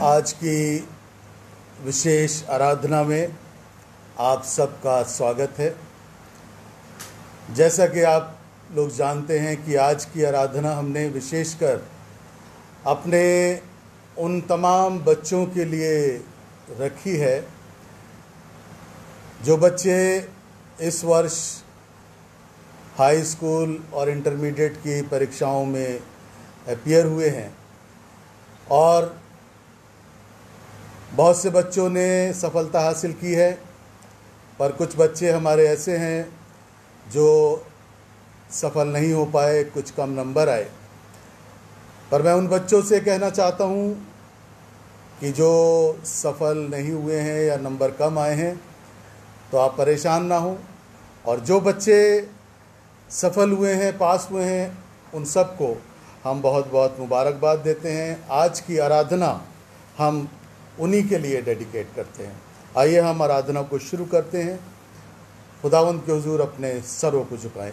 आज की विशेष आराधना में आप सबका स्वागत है। जैसा कि आप लोग जानते हैं कि आज की आराधना हमने विशेषकर अपने उन तमाम बच्चों के लिए रखी है जो बच्चे इस वर्ष हाई स्कूल और इंटरमीडिएट की परीक्षाओं में अपीयर हुए हैं और बहुत से बच्चों ने सफलता हासिल की है, पर कुछ बच्चे हमारे ऐसे हैं जो सफल नहीं हो पाए, कुछ कम नंबर आए। पर मैं उन बच्चों से कहना चाहता हूँ कि जो सफल नहीं हुए हैं या नंबर कम आए हैं तो आप परेशान ना हो, और जो बच्चे सफल हुए हैं, पास हुए हैं, उन सबको हम बहुत बहुत मुबारकबाद देते हैं। आज की आराधना हम उन्हीं के लिए डेडिकेट करते हैं। आइए हम आराधना को शुरू करते हैं। खुदावंद के हुजूर अपने सरों को झुकाएं।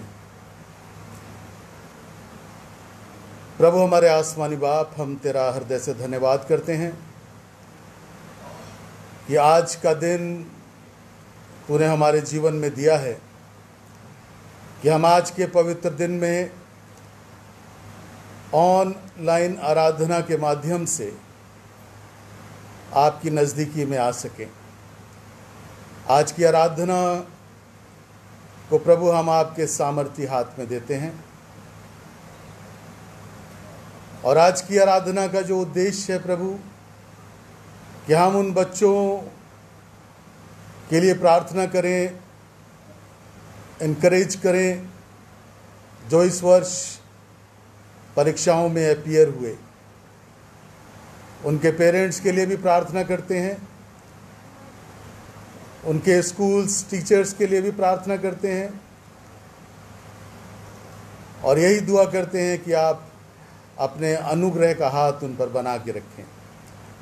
प्रभु हमारे आसमानी बाप, हम तेरा हृदय से धन्यवाद करते हैं कि आज का दिन तूने हमारे जीवन में दिया है, कि हम आज के पवित्र दिन में ऑनलाइन आराधना के माध्यम से आपकी नज़दीकी में आ सकें। आज की आराधना को प्रभु हम आपके सामर्थी हाथ में देते हैं, और आज की आराधना का जो उद्देश्य है प्रभु, कि हम उन बच्चों के लिए प्रार्थना करें, इनकरेज करें जो इस वर्ष परीक्षाओं में अपीयर हुए। उनके पेरेंट्स के लिए भी प्रार्थना करते हैं, उनके स्कूल्स टीचर्स के लिए भी प्रार्थना करते हैं, और यही दुआ करते हैं कि आप अपने अनुग्रह का हाथ उन पर बना के रखें।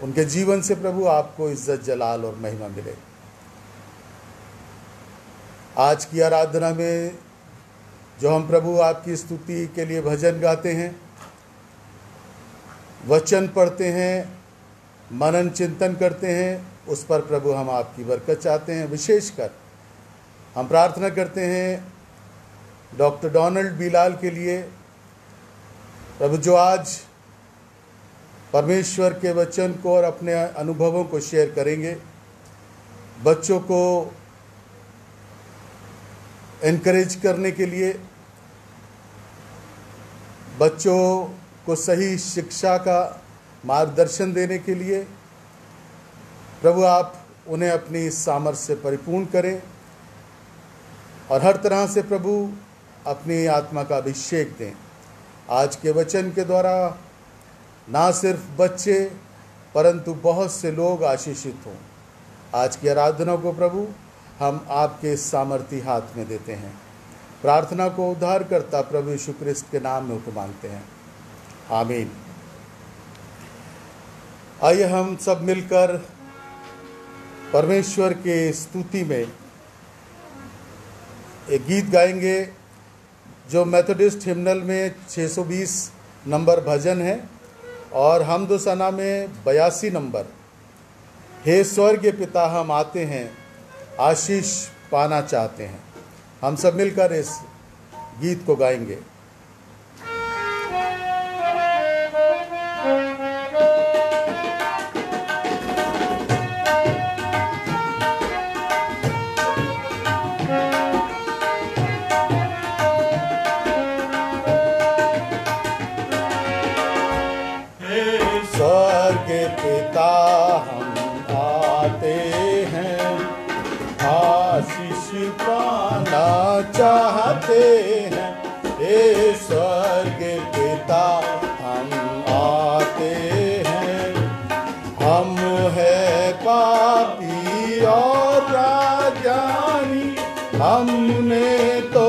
उनके जीवन से प्रभु आपको इज्जत, जलाल और महिमा मिले। आज की आराधना में जो हम प्रभु आपकी स्तुति के लिए भजन गाते हैं, वचन पढ़ते हैं, मनन चिंतन करते हैं, उस पर प्रभु हम आपकी बरकत चाहते हैं। विशेषकर हम प्रार्थना करते हैं डॉक्टर डोनाल्ड बीलाल के लिए प्रभु, जो आज परमेश्वर के वचन को और अपने अनुभवों को शेयर करेंगे, बच्चों को एनकरेज करने के लिए, बच्चों को सही शिक्षा का मार्गदर्शन देने के लिए। प्रभु आप उन्हें अपनी सामर्थ्य से परिपूर्ण करें, और हर तरह से प्रभु अपनी आत्मा का अभिषेक दें। आज के वचन के द्वारा ना सिर्फ बच्चे परंतु बहुत से लोग आशीषित हों। आज की आराधना को प्रभु हम आपके सामर्थी हाथ में देते हैं। प्रार्थना को उद्धार करता प्रभु यीशु क्रिस्त के नाम में हुक्म मांगते हैं, आमीन। आइए हम सब मिलकर परमेश्वर के स्तुति में एक गीत गाएंगे जो मेथोडिस्ट हिम्नल में 620 नंबर भजन है, और हमदोसना में 82 नंबर। हे स्वर्गीय पिता, हम आते हैं, आशीष पाना चाहते हैं। हम सब मिलकर इस गीत को गाएंगे। स्वर्गीय पिता, हम आते हैं, आशीष पाना चाहते हैं। हे स्वर्गीय पिता, हम आते हैं, हम है पापी और अज्ञानी, हमने तो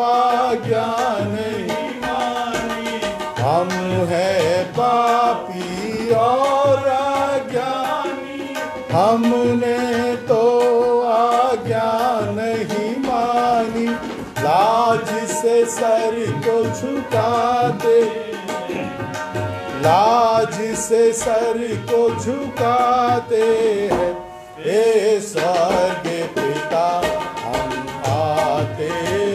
आज्ञा नहीं मानी। हम है पापी और अज्ञानी, हमने तो आज्ञा नहीं मानी। लाज से सर को झुका दे, लाज से सर को झुकाते हैं। हे स्वर्ग पिता हम आते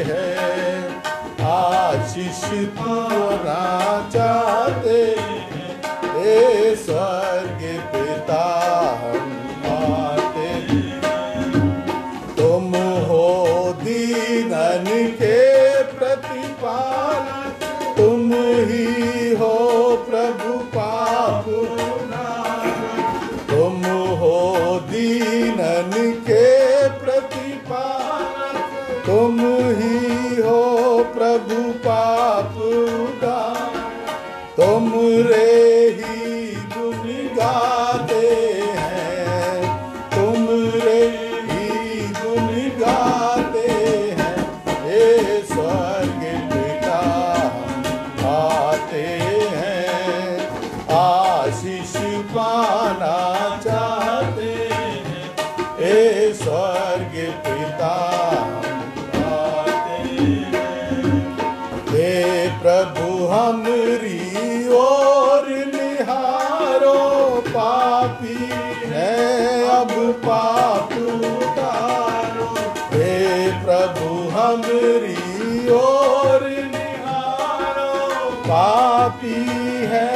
हैं, आशीष पाना चाहते हैं। हे स्वर्ग पिता हम आते हैं, तुम हो दीनन के प्रतिपालक, तुम ही हो प्रभु पाप नाशक। तुम हो दीनन के प्रतिपालक, तुम ही हो प्रभु पाप नाशक। तुम रे ही गुण गाते हैं, तुम रे ही गुण गाते हैं। हे स्वर्ग पिता हम आते हैं, आशीष पाना चाहते हैं। हे स्वर्ग पिता हम आते हैं। हे प्रभु हमरी ओर निहारो, पापी है अब पाप उतारो। हे प्रभु हमरी ओर निहारो, पापी है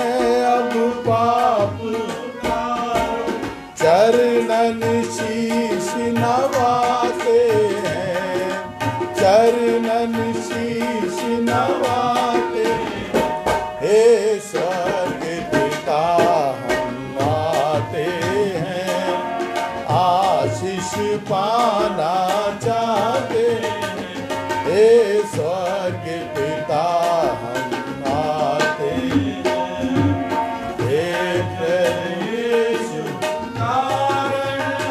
अब पाप उतारो। चरणन शीश नवाते हैं, चरणन शीश नवाते हैं। हे स्वर्ग पिता हम आते हैं, आशीष पाना चाहते हैं। हे स्वर्ग पिता हम आते हैं। हे प्रभु यीशु तारणहारे,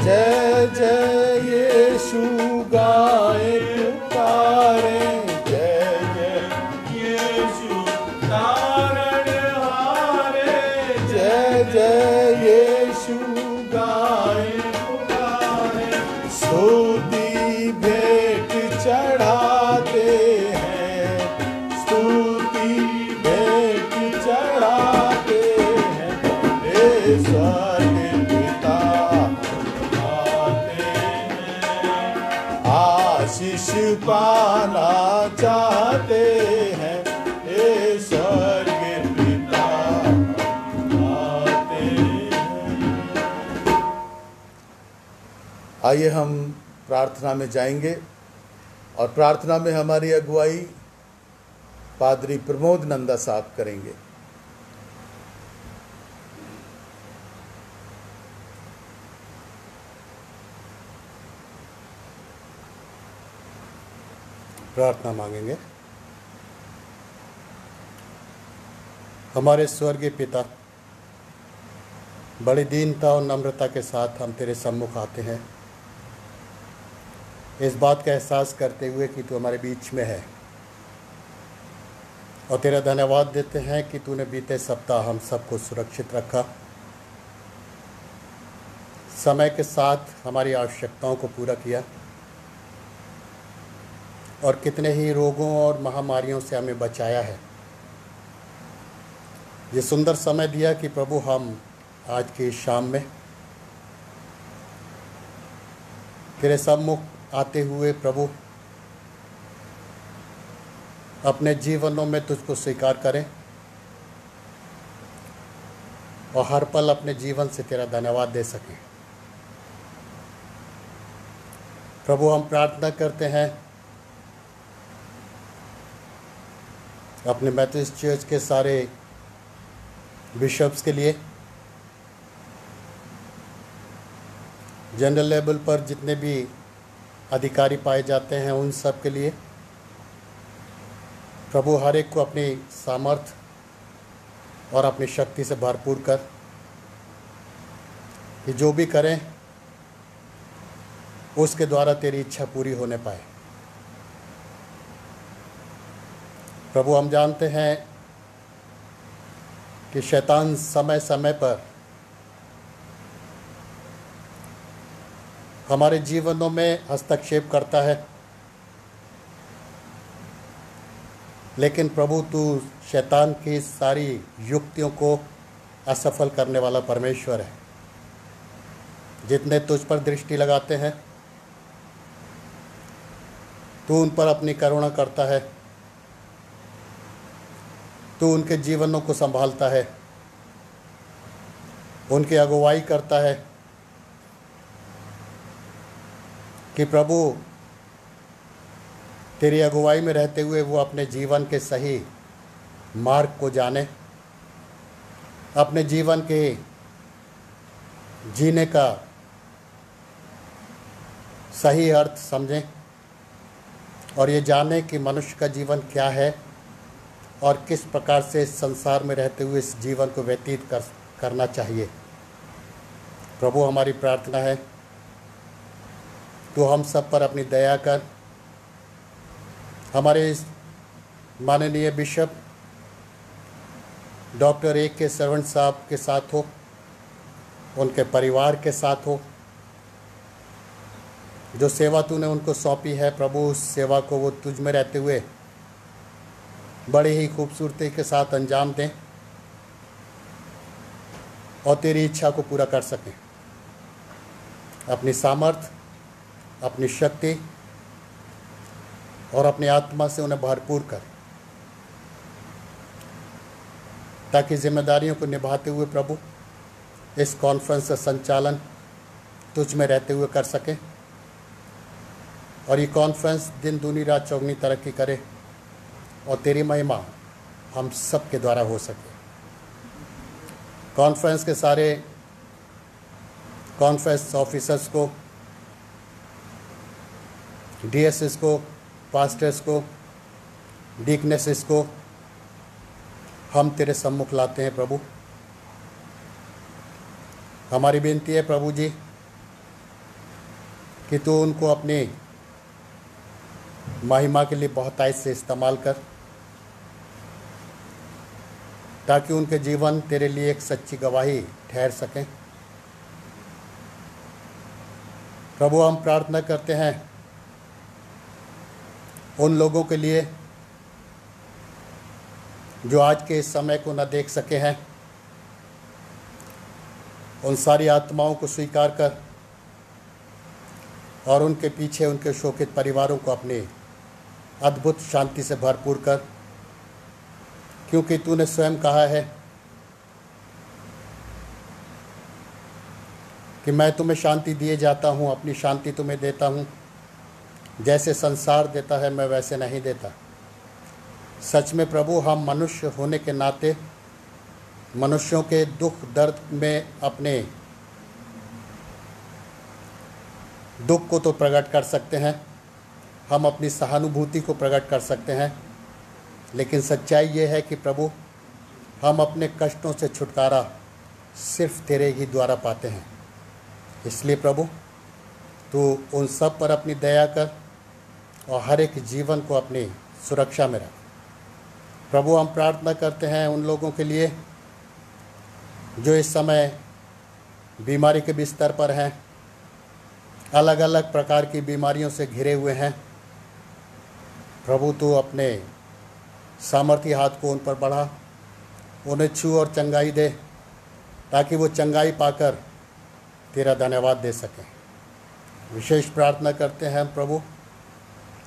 जय जय यीशु गाए पुकारे। जय जय यीशु तारणहारे, जय जय यीशु गाए पुकारे। स्तुति भेंट चढ़ाते हैं, स्तुति भेंट चढ़ाते हैं। हे स्वर्ग पिता हम आते हैं, आशीष पाना चाहते हैं। हे स्वर्ग पिता हम आते हैं। आइए हम प्रार्थना में जाएंगे और प्रार्थना में हमारी अगुवाई पादरी प्रमोद नंदा साहब करेंगे। प्रार्थना मांगेंगे। हमारे स्वर्गीय पिता, बड़ी दीनता और नम्रता के साथ हम तेरे सम्मुख आते हैं, इस बात का एहसास करते हुए कि तू हमारे बीच में है, और तेरा धन्यवाद देते हैं कि तूने बीते सप्ताह हम सबको सुरक्षित रखा, समय के साथ हमारी आवश्यकताओं को पूरा किया, और कितने ही रोगों और महामारियों से हमें बचाया है। ये सुंदर समय दिया कि प्रभु हम आज की शाम में तेरे सम्मुख आते हुए प्रभु अपने जीवनों में तुझको स्वीकार करें और हर पल अपने जीवन से तेरा धन्यवाद दे सकें। प्रभु हम प्रार्थना करते हैं अपने मैथोडिस्ट चर्च के सारे बिशप्स के लिए, जनरल लेवल पर जितने भी अधिकारी पाए जाते हैं उन सब के लिए। प्रभु हर एक को अपनी सामर्थ और अपनी शक्ति से भरपूर कर कि जो भी करें उसके द्वारा तेरी इच्छा पूरी होने पाए। प्रभु हम जानते हैं कि शैतान समय समय पर हमारे जीवनों में हस्तक्षेप करता है, लेकिन प्रभु तू शैतान की सारी युक्तियों को असफल करने वाला परमेश्वर है। जितने तुझ पर दृष्टि लगाते हैं तू उन पर अपनी करुणा करता है, तू उनके जीवनों को संभालता है, उनकी अगुवाई करता है कि प्रभु तेरी अगुवाई में रहते हुए वो अपने जीवन के सही मार्ग को जाने, अपने जीवन के जीने का सही अर्थ समझें और ये जाने कि मनुष्य का जीवन क्या है और किस प्रकार से इस संसार में रहते हुए इस जीवन को व्यतीत करना चाहिए। प्रभु हमारी प्रार्थना है तू हम सब पर अपनी दया कर, हमारे इस माननीय बिशप डॉक्टर ए के सर्वेंट साहब के साथ हो, उनके परिवार के साथ हो। जो सेवा तूने उनको सौंपी है प्रभु, उस सेवा को वो तुझ में रहते हुए बड़ी ही खूबसूरती के साथ अंजाम दें और तेरी इच्छा को पूरा कर सकें। अपनी सामर्थ, अपनी शक्ति और अपनी आत्मा से उन्हें भरपूर कर, ताकि जिम्मेदारियों को निभाते हुए प्रभु इस कॉन्फ्रेंस का संचालन तुझ में रहते हुए कर सकें और ये कॉन्फ्रेंस दिन दूनी रात चौगनी तरक्की करे और तेरी महिमा हम सब के द्वारा हो सके। कॉन्फ्रेंस के सारे कॉन्फ्रेंस ऑफिसर्स को, डीएसएस को, पास्टर्स को, डीकनेसेस को हम तेरे सम्मुख लाते हैं प्रभु। हमारी विनती है प्रभु जी कि तू उनको अपनी महिमा के लिए बहुतायत से इस्तेमाल कर, ताकि उनके जीवन तेरे लिए एक सच्ची गवाही ठहर सकें। प्रभु हम प्रार्थना करते हैं उन लोगों के लिए जो आज के इस समय को न देख सके हैं, उन सारी आत्माओं को स्वीकार कर और उनके पीछे उनके शोकित परिवारों को अपनी अद्भुत शांति से भरपूर कर, क्योंकि तूने स्वयं कहा है कि मैं तुम्हें शांति दिए जाता हूँ, अपनी शांति तुम्हें देता हूँ, जैसे संसार देता है मैं वैसे नहीं देता। सच में प्रभु हम मनुष्य होने के नाते मनुष्यों के दुख दर्द में अपने दुख को तो प्रकट कर सकते हैं, हम अपनी सहानुभूति को प्रकट कर सकते हैं, लेकिन सच्चाई ये है कि प्रभु हम अपने कष्टों से छुटकारा सिर्फ तेरे ही द्वारा पाते हैं। इसलिए प्रभु तू उन सब पर अपनी दया कर और हर एक जीवन को अपनी सुरक्षा में रख। प्रभु हम प्रार्थना करते हैं उन लोगों के लिए जो इस समय बीमारी के बिस्तर पर हैं, अलग अलग प्रकार की बीमारियों से घिरे हुए हैं। प्रभु तू अपने सामर्थ्य हाथ को उन पर बढ़ा, उन्हें छू और चंगाई दे, ताकि वो चंगाई पाकर तेरा धन्यवाद दे सकें। विशेष प्रार्थना करते हैं हम प्रभु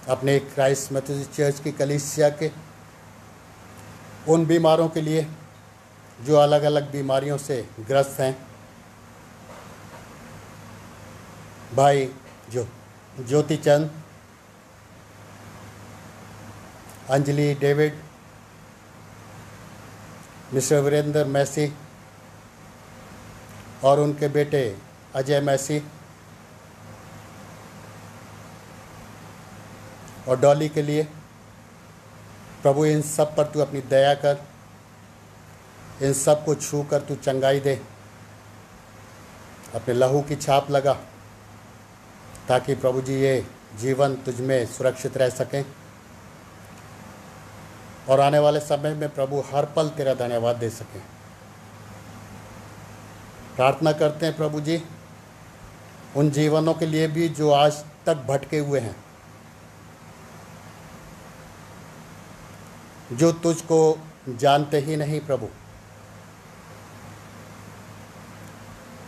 अपने क्राइस्ट मेथोडिस्ट चर्च की कलीसिया के उन बीमारों के लिए जो अलग अलग बीमारियों से ग्रस्त हैं। भाई ज्योति चंद, अंजलि डेविड, मिस्टर वीरेंद्र मैसी और उनके बेटे अजय मैसी और डॉली के लिए प्रभु इन सब पर तू अपनी दया कर, इन सब को छू कर तू चंगाई दे, अपने लहू की छाप लगा, ताकि प्रभु जी ये जीवन तुझ में सुरक्षित रह सकें और आने वाले समय में प्रभु हर पल तेरा धन्यवाद दे सकें। प्रार्थना करते हैं प्रभु जी उन जीवनों के लिए भी जो आज तक भटके हुए हैं, जो तुझको जानते ही नहीं प्रभु,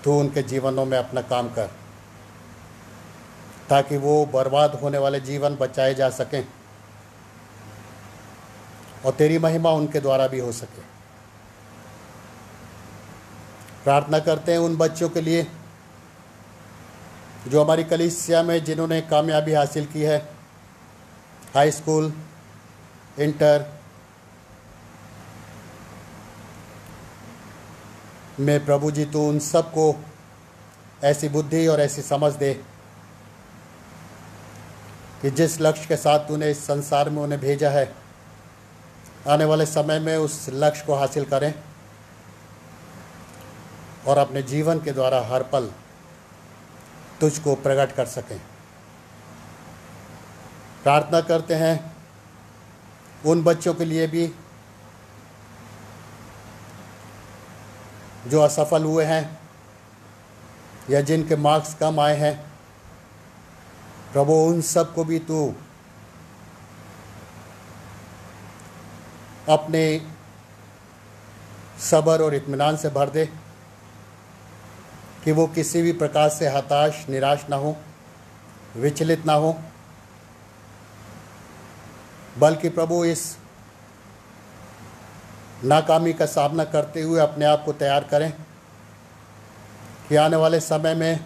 तू उनके जीवनों में अपना काम कर, ताकि वो बर्बाद होने वाले जीवन बचाए जा सकें और तेरी महिमा उनके द्वारा भी हो सके। प्रार्थना करते हैं उन बच्चों के लिए जो हमारी कलीसिया में जिन्होंने कामयाबी हासिल की है, हाई स्कूल, इंटर में प्रभु जी तू उन सबको ऐसी बुद्धि और ऐसी समझ दे कि जिस लक्ष्य के साथ तूने इस संसार में उन्हें भेजा है, आने वाले समय में उस लक्ष्य को हासिल करें और अपने जीवन के द्वारा हर पल तुझको प्रकट कर सकें। प्रार्थना करते हैं उन बच्चों के लिए भी जो असफल हुए हैं या जिनके मार्क्स कम आए हैं, प्रभु उन सब को भी तू अपने सब्र और इत्मीनान से भर दे कि वो किसी भी प्रकार से हताश, निराश ना हो, विचलित ना हो, बल्कि प्रभु इस नाकामी का सामना करते हुए अपने आप को तैयार करें कि आने वाले समय में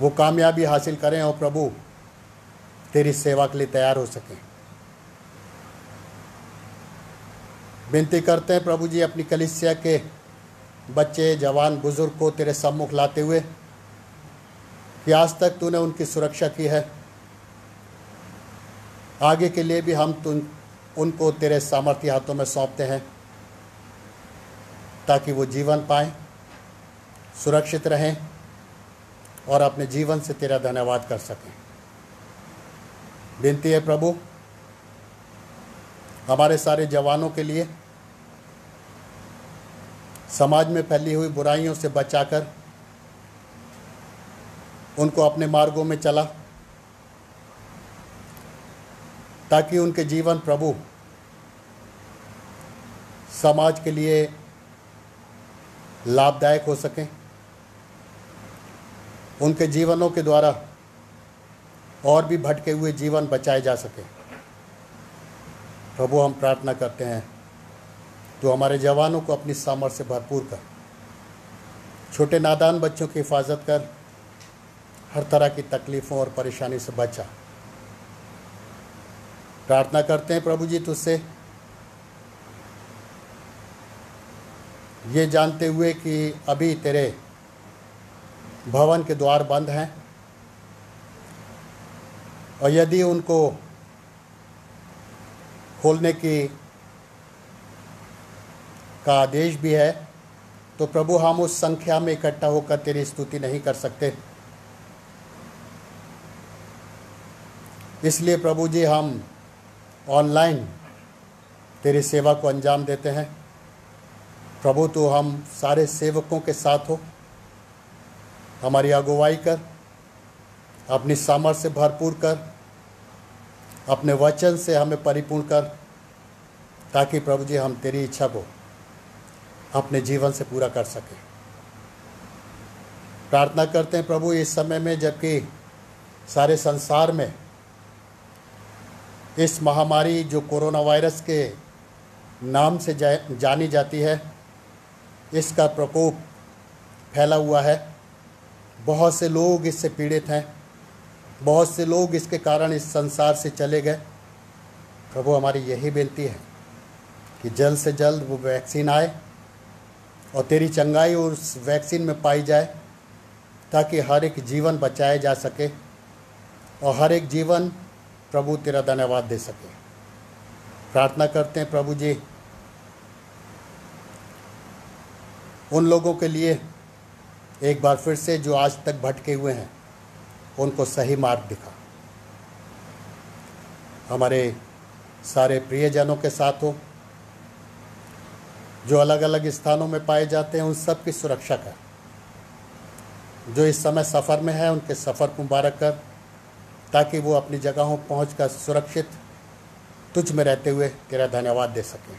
वो कामयाबी हासिल करें और प्रभु तेरी सेवा के लिए तैयार हो सकें। विनती करते हैं प्रभु जी अपनी कलीसिया के बच्चे, जवान, बुजुर्ग को तेरे सम्मुख लाते हुए कि आज तक तूने उनकी सुरक्षा की है, आगे के लिए भी हम उनको तेरे सामर्थ्य हाथों में सौंपते हैं ताकि वो जीवन पाएं, सुरक्षित रहें और अपने जीवन से तेरा धन्यवाद कर सकें। विनती है प्रभु हमारे सारे जवानों के लिए, समाज में फैली हुई बुराइयों से बचाकर उनको अपने मार्गों में चला ताकि उनके जीवन प्रभु समाज के लिए लाभदायक हो सकें, उनके जीवनों के द्वारा और भी भटके हुए जीवन बचाए जा सके। प्रभु हम प्रार्थना करते हैं तो हमारे जवानों को अपनी सामर्थ्य से भरपूर कर, छोटे नादान बच्चों की हिफाजत कर, हर तरह की तकलीफ़ों और परेशानी से बचा। प्रार्थना करते हैं प्रभु जी तुझसे, ये जानते हुए कि अभी तेरे भवन के द्वार बंद हैं और यदि उनको खोलने का आदेश भी है तो प्रभु हम उस संख्या में इकट्ठा होकर तेरी स्तुति नहीं कर सकते। इसलिए प्रभु जी हम ऑनलाइन तेरी सेवा को अंजाम देते हैं। प्रभु तू हम सारे सेवकों के साथ हो, हमारी अगुवाई कर, अपनी सामर्थ्य से भरपूर कर, अपने वचन से हमें परिपूर्ण कर, ताकि प्रभु जी हम तेरी इच्छा को अपने जीवन से पूरा कर सकें। प्रार्थना करते हैं प्रभु इस समय में जबकि सारे संसार में इस महामारी जो कोरोना वायरस के नाम से जानी जाती है, इसका प्रकोप फैला हुआ है, बहुत से लोग इससे पीड़ित हैं, बहुत से लोग इसके कारण इस संसार से चले गए। प्रभु हमारी यही विनती है कि जल्द से जल्द वो वैक्सीन आए और तेरी चंगाई उस वैक्सीन में पाई जाए ताकि हर एक जीवन बचाया जा सके और हर एक जीवन प्रभु तेरा धन्यवाद दे सके। प्रार्थना करते हैं प्रभु जी उन लोगों के लिए एक बार फिर से जो आज तक भटके हुए हैं, उनको सही मार्ग दिखा। हमारे सारे प्रियजनों के साथ हो जो अलग अलग स्थानों में पाए जाते हैं, उन सब की सुरक्षा कर। जो इस समय सफ़र में है उनके सफ़र को मुबारक कर, ताकि वो अपनी जगहों पहुंचकर सुरक्षित तुझ में रहते हुए तेरा धन्यवाद दे सकें।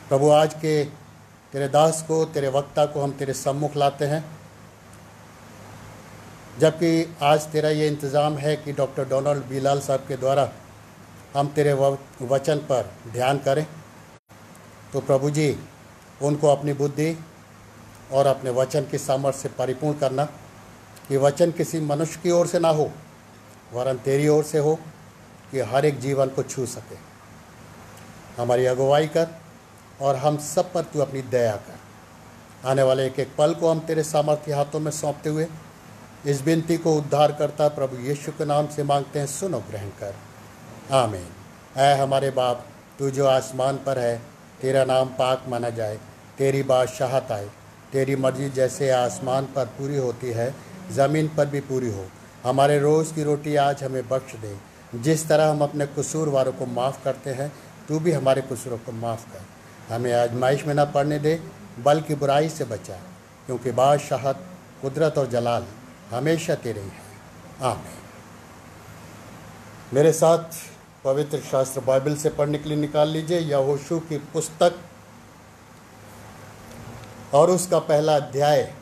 प्रभु, आज के तेरे दास को, तेरे वक्ता को हम तेरे सम्मुख लाते हैं, जबकि आज तेरा ये इंतज़ाम है कि डॉक्टर डोनाल्ड बिलाल साहब के द्वारा हम तेरे वचन पर ध्यान करें। तो प्रभु जी, उनको अपनी बुद्धि और अपने वचन की सामर्थ्य से परिपूर्ण करना, कि वचन किसी मनुष्य की ओर से ना हो वरन तेरी ओर से हो, कि हर एक जीवन को छू सके। हमारी अगुवाई कर और हम सब पर तू अपनी दया कर। आने वाले एक एक पल को हम तेरे सामर्थ्य हाथों में सौंपते हुए इस विनती को उद्धार करता प्रभु यीशु के नाम से मांगते हैं, सुनो, ग्रहण कर। आमीन। ऐ हमारे बाप, तू जो आसमान पर है, तेरा नाम पाक माना जाए, तेरी बादशाहत आए, तेरी मर्जी जैसे आसमान पर पूरी होती है ज़मीन पर भी पूरी हो। हमारे रोज़ की रोटी आज हमें बख्श दे, जिस तरह हम अपने कसूरवारों को माफ़ करते हैं, तू भी हमारे कसूरों को माफ़ कर। हमें आजमाइश में न पड़ने दे, बल्कि बुराई से बचा, क्योंकि बादशाहत, कुदरत और जलाल हमेशा तेरे ही है। आमीन। मेरे साथ पवित्र शास्त्र बाइबल से पढ़ने के लिए निकाल लीजिए यहोशू की पुस्तक और उसका पहला अध्याय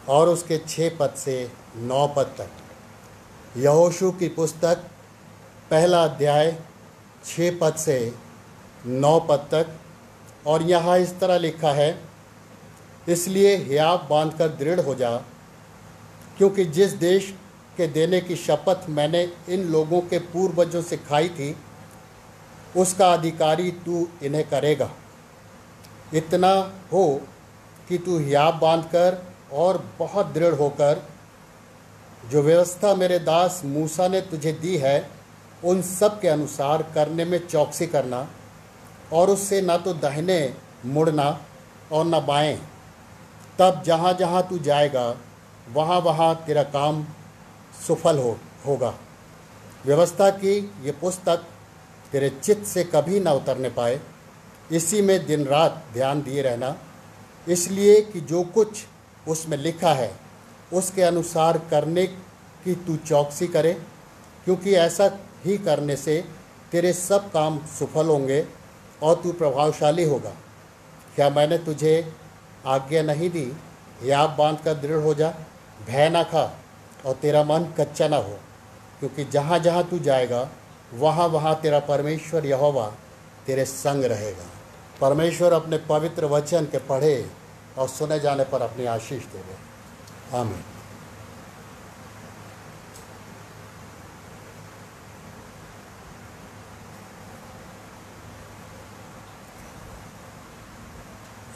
और उसके 6 पद से 9 पद तक। यहोशू की पुस्तक पहला अध्याय 6 पद से 9 पद तक। और यहाँ इस तरह लिखा है, इसलिए हियाव बांधकर दृढ़ हो जा, क्योंकि जिस देश के देने की शपथ मैंने इन लोगों के पूर्वजों से खाई थी, उसका अधिकारी तू इन्हें करेगा। इतना हो कि तू हियाव बांधकर और बहुत दृढ़ होकर जो व्यवस्था मेरे दास मूसा ने तुझे दी है, उन सब के अनुसार करने में चौकसी करना, और उससे ना तो दाहिने मुड़ना और न बाएं। तब जहाँ जहाँ तू जाएगा वहाँ वहाँ तेरा काम सफल होगा। व्यवस्था की ये पुस्तक तेरे चित्त से कभी ना उतरने पाए, इसी में दिन रात ध्यान दिए रहना, इसलिए कि जो कुछ उसमें लिखा है उसके अनुसार करने की तू चौकसी करे, क्योंकि ऐसा ही करने से तेरे सब काम सफल होंगे और तू प्रभावशाली होगा। क्या मैंने तुझे आज्ञा नहीं दी, हियाव बांध कर दृढ़ हो जा, भय ना खा और तेरा मन कच्चा ना हो, क्योंकि जहाँ जहाँ तू जाएगा वहाँ वहाँ तेरा परमेश्वर यहोवा तेरे संग रहेगा। परमेश्वर अपने पवित्र वचन के पढ़े और सुने जाने पर अपनी आशीष देवे। आमीन।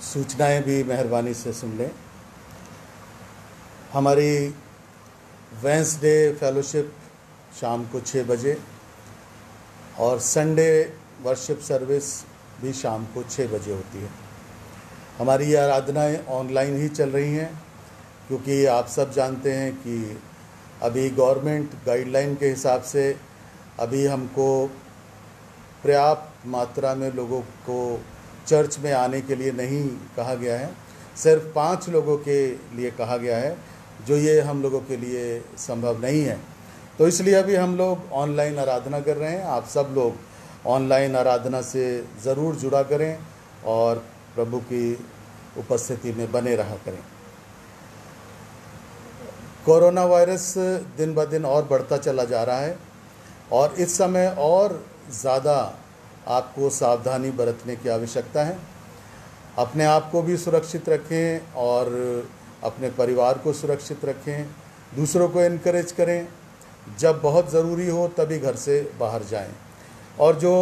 सूचनाएं भी मेहरबानी से सुन लें। हमारी वेंसडे फेलोशिप शाम को 6 बजे और संडे वर्शिप सर्विस भी शाम को 6 बजे होती है। हमारी ये आराधनाएँ ऑनलाइन ही चल रही हैं, क्योंकि आप सब जानते हैं कि अभी गवर्नमेंट गाइडलाइन के हिसाब से अभी हमको पर्याप्त मात्रा में लोगों को चर्च में आने के लिए नहीं कहा गया है। सिर्फ 5 लोगों के लिए कहा गया है, जो ये हम लोगों के लिए संभव नहीं है। तो इसलिए अभी हम लोग ऑनलाइन आराधना कर रहे हैं। आप सब लोग ऑनलाइन आराधना से ज़रूर जुड़ा करें और प्रभु की उपस्थिति में बने रहा करें। कोरोना वायरस दिन ब दिन और बढ़ता चला जा रहा है और इस समय और ज़्यादा आपको सावधानी बरतने की आवश्यकता है। अपने आप को भी सुरक्षित रखें और अपने परिवार को सुरक्षित रखें। दूसरों को इनकरेज करें, जब बहुत ज़रूरी हो तभी घर से बाहर जाएं। और जो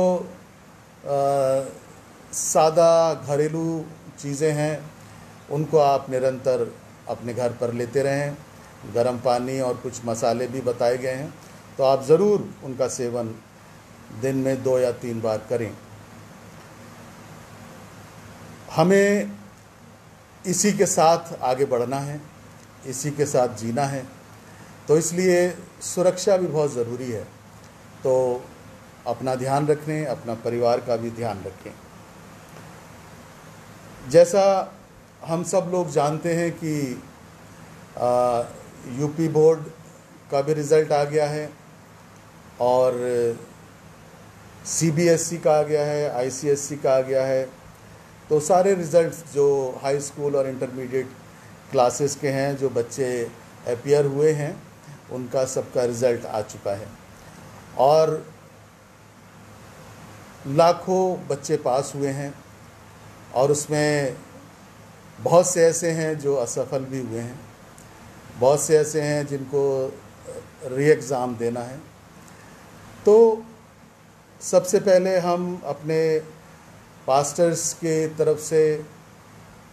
सादा घरेलू चीज़ें हैं उनको आप निरंतर अपने घर पर लेते रहें। गर्म पानी और कुछ मसाले भी बताए गए हैं, तो आप ज़रूर उनका सेवन दिन में 2 या 3 बार करें। हमें इसी के साथ आगे बढ़ना है, इसी के साथ जीना है, तो इसलिए सुरक्षा भी बहुत ज़रूरी है। तो अपना ध्यान रखें, अपना परिवार का भी ध्यान रखें। जैसा हम सब लोग जानते हैं कि यूपी बोर्ड का भी रिज़ल्ट आ गया है और सीबीएसई का आ गया है, आईसीएसई का आ गया है। तो सारे रिज़ल्ट्स जो हाई स्कूल और इंटरमीडिएट क्लासेस के हैं, जो बच्चे अपीयर हुए हैं, उनका सबका रिज़ल्ट आ चुका है और लाखों बच्चे पास हुए हैं और उसमें बहुत से ऐसे हैं जो असफल भी हुए हैं, बहुत से ऐसे हैं जिनको री एग्ज़ाम देना है। तो सबसे पहले हम अपने पास्टर्स के तरफ से,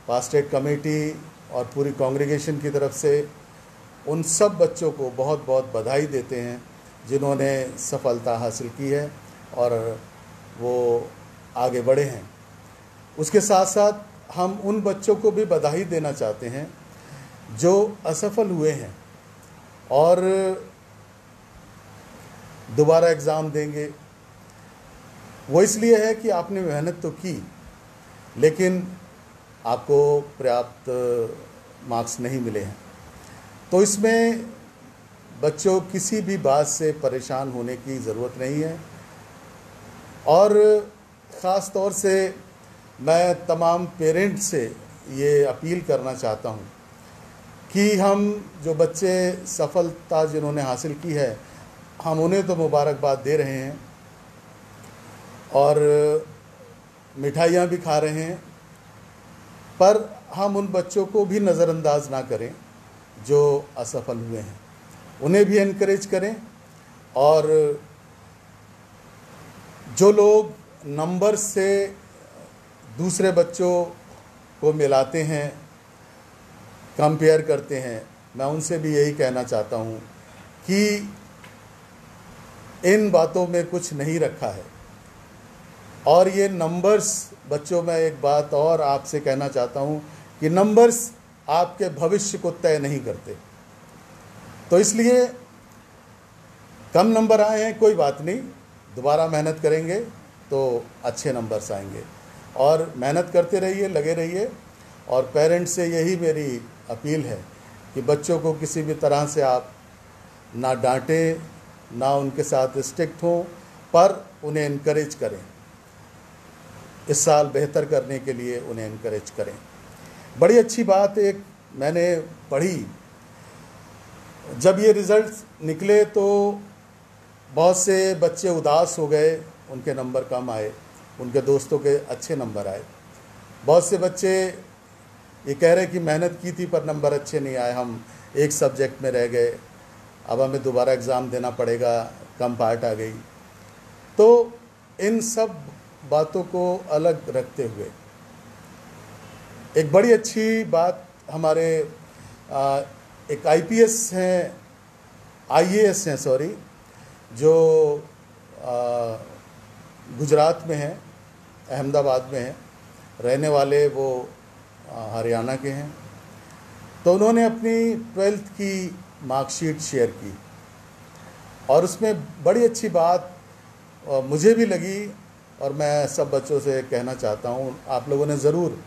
पास्टेट कमेटी और पूरी कांग्रीगेशन की तरफ से उन सब बच्चों को बहुत बहुत बधाई देते हैं जिन्होंने सफलता हासिल की है और वो आगे बढ़े हैं। उसके साथ साथ हम उन बच्चों को भी बधाई देना चाहते हैं जो असफल हुए हैं और दोबारा एग्ज़ाम देंगे। वो इसलिए है कि आपने मेहनत तो की, लेकिन आपको पर्याप्त मार्क्स नहीं मिले हैं। तो इसमें बच्चों किसी भी बात से परेशान होने की ज़रूरत नहीं है। और ख़ास तौर से मैं तमाम पेरेंट्स से ये अपील करना चाहता हूँ कि हम जो बच्चे सफलता जिन्होंने हासिल की है, हम उन्हें तो मुबारकबाद दे रहे हैं और मिठाइयाँ भी खा रहे हैं, पर हम उन बच्चों को भी नज़रअंदाज ना करें जो असफल हुए हैं। उन्हें भी एनकरेज करें और जो लोग नंबर से दूसरे बच्चों को मिलाते हैं, कंपेयर करते हैं, मैं उनसे भी यही कहना चाहता हूँ कि इन बातों में कुछ नहीं रखा है। और ये नंबर्स, बच्चों, मैं एक बात और आपसे कहना चाहता हूँ कि नंबर्स आपके भविष्य को तय नहीं करते। तो इसलिए कम नंबर आए हैं, कोई बात नहीं, दोबारा मेहनत करेंगे तो अच्छे नंबर्स आएंगे। और मेहनत करते रहिए, लगे रहिए। और पेरेंट्स से यही मेरी अपील है कि बच्चों को किसी भी तरह से आप ना डांटें, ना उनके साथ स्ट्रिक्ट हों, पर उन्हें इनकरेज करें। इस साल बेहतर करने के लिए उन्हें इनकरेज करें। बड़ी अच्छी बात एक मैंने पढ़ी, जब ये रिज़ल्ट निकले तो बहुत से बच्चे उदास हो गए, उनके नंबर कम आए, उनके दोस्तों के अच्छे नंबर आए। बहुत से बच्चे ये कह रहे कि मेहनत की थी पर नंबर अच्छे नहीं आए, हम एक सब्जेक्ट में रह गए, अब हमें दोबारा एग्ज़ाम देना पड़ेगा, कम पार्ट आ गई। तो इन सब बातों को अलग रखते हुए एक बड़ी अच्छी बात, हमारे एक आईपीएस हैं, आईएएस हैं सॉरी, जो गुजरात में हैं, अहमदाबाद में हैं, रहने वाले वो हरियाणा के हैं। तो उन्होंने अपनी 12th की मार्कशीट शेयर की और उसमें बड़ी अच्छी बात मुझे भी लगी और मैं सब बच्चों से कहना चाहता हूँ, आप लोगों ने ज़रूर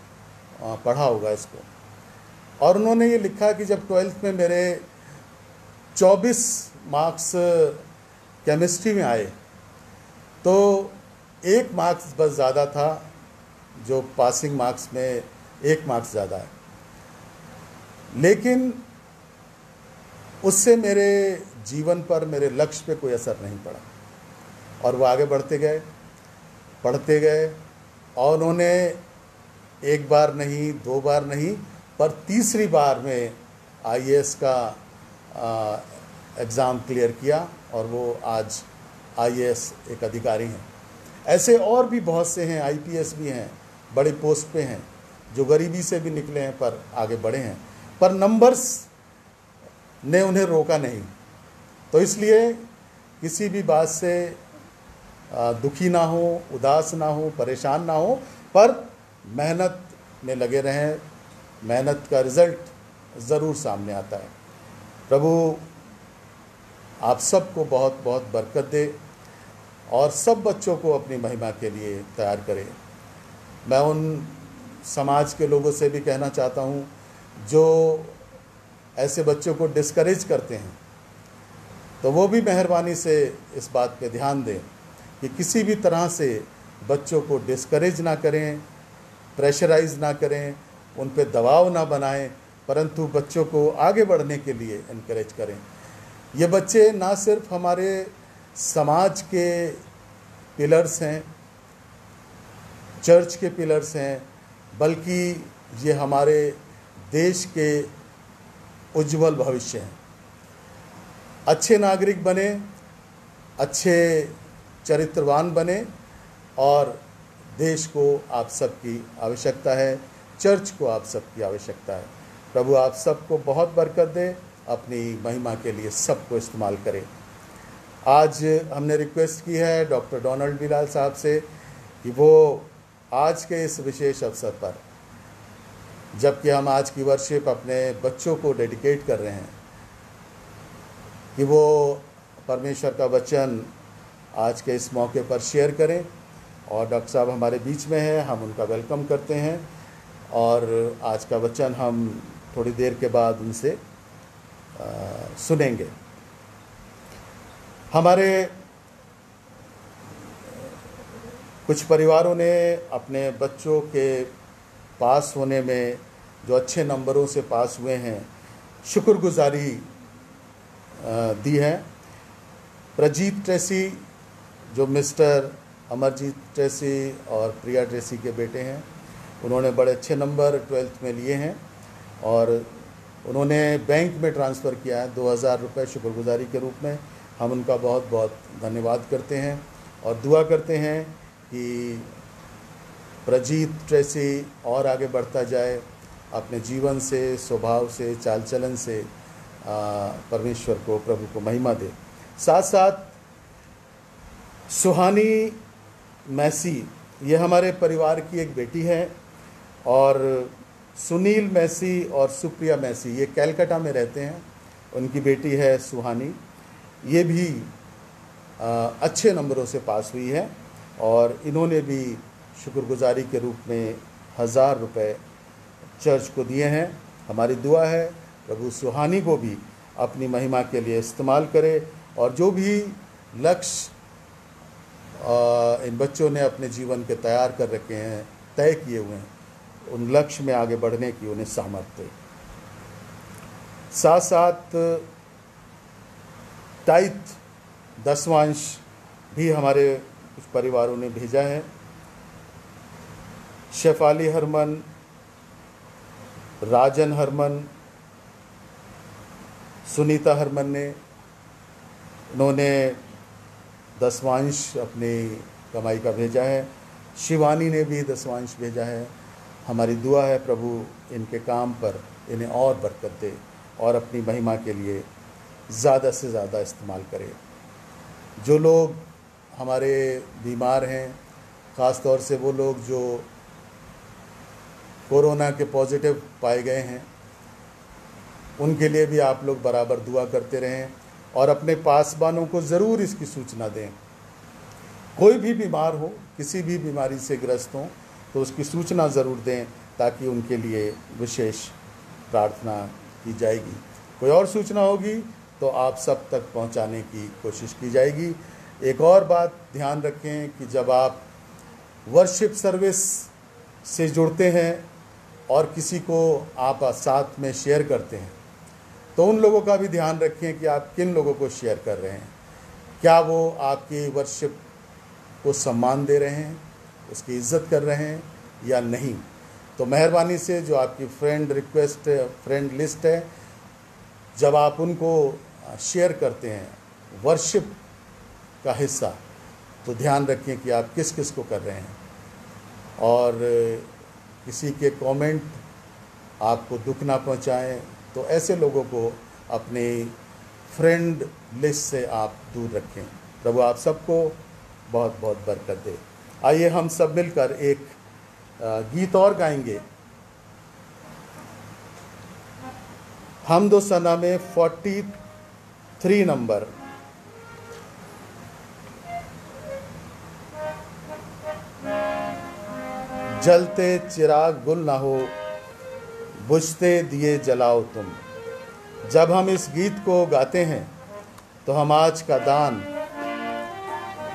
पढ़ा होगा इसको। और उन्होंने ये लिखा कि जब 12th में मेरे 24 मार्क्स केमिस्ट्री में आए तो 1 मार्क्स बस ज़्यादा था, जो पासिंग मार्क्स में 1 मार्क्स ज़्यादा है, लेकिन उससे मेरे जीवन पर, मेरे लक्ष्य पे कोई असर नहीं पड़ा। और वो आगे बढ़ते गए, पढ़ते गए और उन्होंने 1 बार नहीं, 2 बार नहीं, पर तीसरी बार में आईएएस का एग्ज़ाम क्लियर किया और वो आज आईएएस एक अधिकारी हैं। ऐसे और भी बहुत से हैं, आईपीएस भी हैं, बड़े पोस्ट पे हैं, जो गरीबी से भी निकले हैं पर आगे बढ़े हैं, पर नंबर्स ने उन्हें रोका नहीं। तो इसलिए किसी भी बात से दुखी ना हो, उदास ना हो, परेशान ना हो, पर मेहनत में लगे रहें। मेहनत का रिज़ल्ट ज़रूर सामने आता है। प्रभु आप सबको बहुत बहुत बरकत दे और सब बच्चों को अपनी महिमा के लिए तैयार करे। मैं उन समाज के लोगों से भी कहना चाहता हूँ जो ऐसे बच्चों को डिस्करेज करते हैं, तो वो भी मेहरबानी से इस बात पे ध्यान दें कि किसी भी तरह से बच्चों को डिस्करेज ना करें, प्रेशराइज ना करें, उन पे दबाव ना बनाएं, परंतु बच्चों को आगे बढ़ने के लिए इनकरेज करें। ये बच्चे ना सिर्फ हमारे समाज के पिलर्स हैं, चर्च के पिलर्स हैं, बल्कि ये हमारे देश के उज्जवल भविष्य हैं। अच्छे नागरिक बने, अच्छे चरित्रवान बने, और देश को आप सबकी आवश्यकता है, चर्च को आप सबकी आवश्यकता है। प्रभु आप सबको बहुत बरकत दे, अपनी महिमा के लिए सबको इस्तेमाल करें। आज हमने रिक्वेस्ट की है डॉक्टर डोनाल्ड बिलाल साहब से कि वो आज के इस विशेष अवसर पर, जबकि हम आज की वर्शिप अपने बच्चों को डेडिकेट कर रहे हैं, कि वो परमेश्वर का वचन आज के इस मौके पर शेयर करें। और डॉक्टर साहब हमारे बीच में हैं, हम उनका वेलकम करते हैं, और आज का वचन हम थोड़ी देर के बाद उनसे सुनेंगे। हमारे कुछ परिवारों ने अपने बच्चों के पास होने में, जो अच्छे नंबरों से पास हुए हैं, शुक्रगुजारी दी है। प्रजीत ट्रेसी, जो मिस्टर अमरजीत ट्रेसी और प्रिया ट्रेसी के बेटे हैं, उन्होंने बड़े अच्छे नंबर 12th में लिए हैं, और उन्होंने बैंक में ट्रांसफ़र किया है 2000 रुपये शुक्रगुजारी के रूप में। हम उनका बहुत बहुत धन्यवाद करते हैं और दुआ करते हैं कि प्रजीत ट्रेसी और आगे बढ़ता जाए, अपने जीवन से, स्वभाव से, चाल चलन से परमेश्वर को, प्रभु को महिमा दे। साथ साथ सुहानी मैसी, ये हमारे परिवार की एक बेटी है, और सुनील मैसी और सुप्रिया मैसी ये कलकत्ता में रहते हैं, उनकी बेटी है सुहानी। ये भी अच्छे नंबरों से पास हुई है, और इन्होंने भी शुक्रगुजारी के रूप में 1000 रुपये चर्च को दिए हैं। हमारी दुआ है प्रभु सुहानी को भी अपनी महिमा के लिए इस्तेमाल करे, और जो भी लक्ष्य इन बच्चों ने अपने जीवन के तैयार कर रखे हैं, तय किए हुए हैं, उन लक्ष्य में आगे बढ़ने की उन्हें सामर्थ्य दे। साथ साथ टाइथ 10वांश भी हमारे कुछ परिवारों ने भेजा है। शेफाली हरमन, राजन हरमन, सुनीता हरमन ने, उन्होंने 10वांश अपनी कमाई का भेजा है। शिवानी ने भी 10वांश भेजा है। हमारी दुआ है प्रभु इनके काम पर इन्हें और बरकत दे, और अपनी महिमा के लिए ज़्यादा से ज़्यादा इस्तेमाल करे। जो लोग हमारे बीमार हैं, ख़ास तौर से वो लोग जो कोरोना के पॉजिटिव पाए गए हैं, उनके लिए भी आप लोग बराबर दुआ करते रहें, और अपने पासबानों को ज़रूर इसकी सूचना दें। कोई भी बीमार हो, किसी भी बीमारी से ग्रस्त हों, तो उसकी सूचना ज़रूर दें, ताकि उनके लिए विशेष प्रार्थना की जाएगी। कोई और सूचना होगी तो आप सब तक पहुंचाने की कोशिश की जाएगी। एक और बात ध्यान रखें कि जब आप वर्शिप सर्विस से जुड़ते हैं और किसी को आप साथ में शेयर करते हैं, तो उन लोगों का भी ध्यान रखें कि आप किन लोगों को शेयर कर रहे हैं। क्या वो आपकी वर्शिप को सम्मान दे रहे हैं, उसकी इज्जत कर रहे हैं या नहीं। तो मेहरबानी से जो आपकी फ्रेंड लिस्ट है, जब आप उनको शेयर करते हैं वर्शिप का हिस्सा, तो ध्यान रखें कि आप किस किस को कर रहे हैं, और किसी के कमेंट आपको दुख ना पहुंचाएं, तो ऐसे लोगों को अपने फ्रेंड लिस्ट से आप दूर रखें। प्रभु आप सबको बहुत बहुत बरकत दे। आइए हम सब मिलकर एक गीत और गाएंगे। हमदो सना में 43 नंबर। जलते चिराग गुल ना हो, बुझते दिए जलाओ तुम। जब हम इस गीत को गाते हैं तो हम आज का दान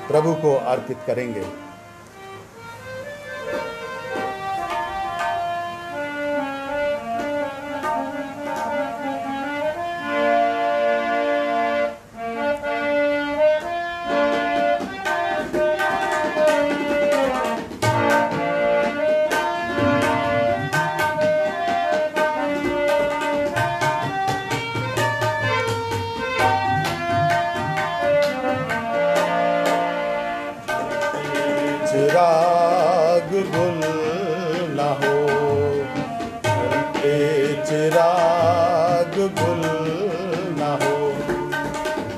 प्रभु को अर्पित करेंगे। चिराग गुल न हो, चिराग गुल न हो,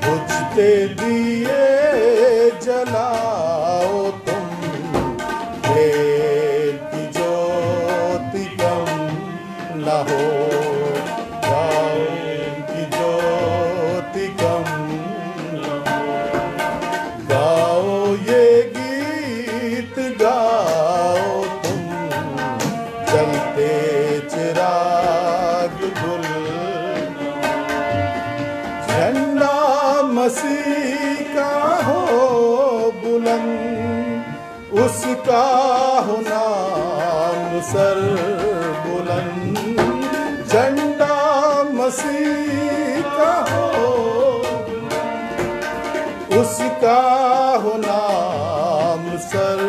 बुझते दिए जलाओ तुम, प्रेम की ज्योति कम न हो, प्रेम की ज्योति कम न हो। गाओ ये गाओ तुम, जलते चिराग गुल, झंडा मसीह का हो बुलंद, उसका हो नाम सर बुलंद, झंडा मसीह का हो, उसका हो नाम सर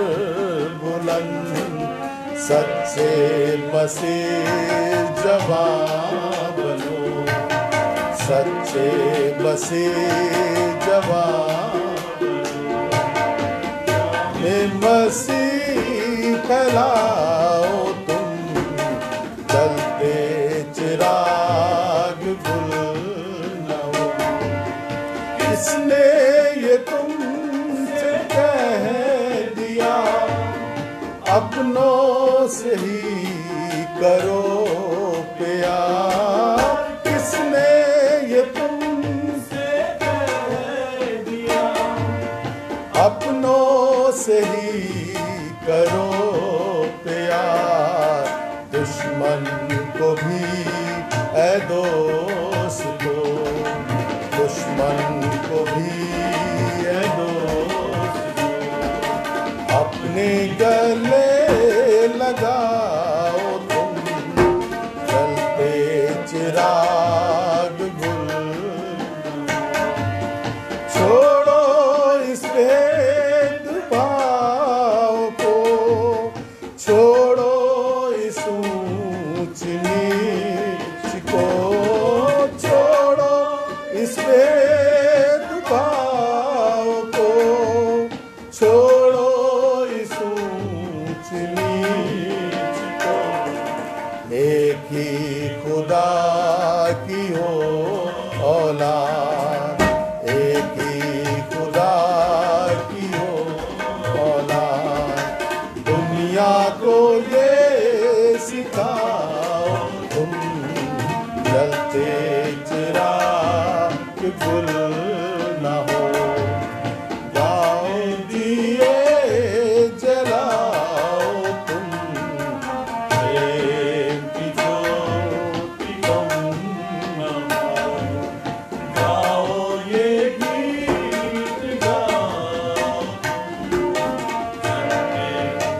बुलंद, सच्चे मसीह जवान बनो, सच्चे मसीह जवान में मसीह फैलाओ तुम, जलते चिराग गुल न हो। किसने ये तुमसे कह दिया, अपनों से ही करो प्यार, किसने ये तुमसे कह दिया, अपनों से ही करो प्यार, दुश्मन को भी ऐ दोस्तों, दुश्मन को भी ऐ दोस्तों, अपने गले लगाओ तुम, जलते चिराग गुल, छोड़ो इस भेदभाव को, छोड़ो इस ऊंच नीच को, छोड़ो इस भेदभाव को, छोड़ो इस ऊंच नीच को, एक ही खुदा की हो औलाद, एक ही खुदा की हो औलाद, दुनिया को ये सिखाओ तुम, जलते चिराग गुल न हो, गाओ दिए जलाओ तुम, प्रेम की ज्योति कम न हो, गाओ ये गीत गाओ, जलते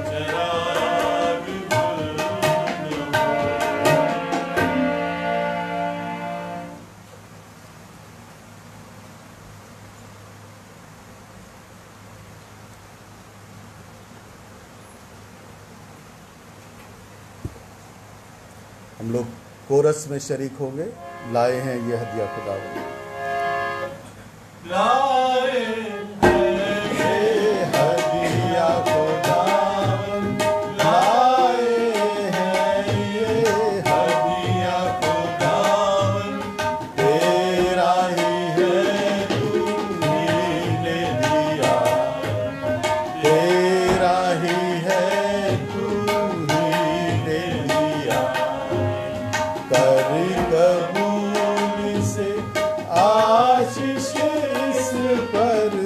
चिराग गुल न हो। हम लोग कोरस में शरीक होंगे। लाए हैं ये हदिया खुदावंद, लाए हैं ये हदिया खुदावंद, लाए हैं ये हदिया खुदावंद, तेरा ही है तू ही ने दिया, तेरा ही है तू ही ने दिया, कर कबूल से आशीष इस पर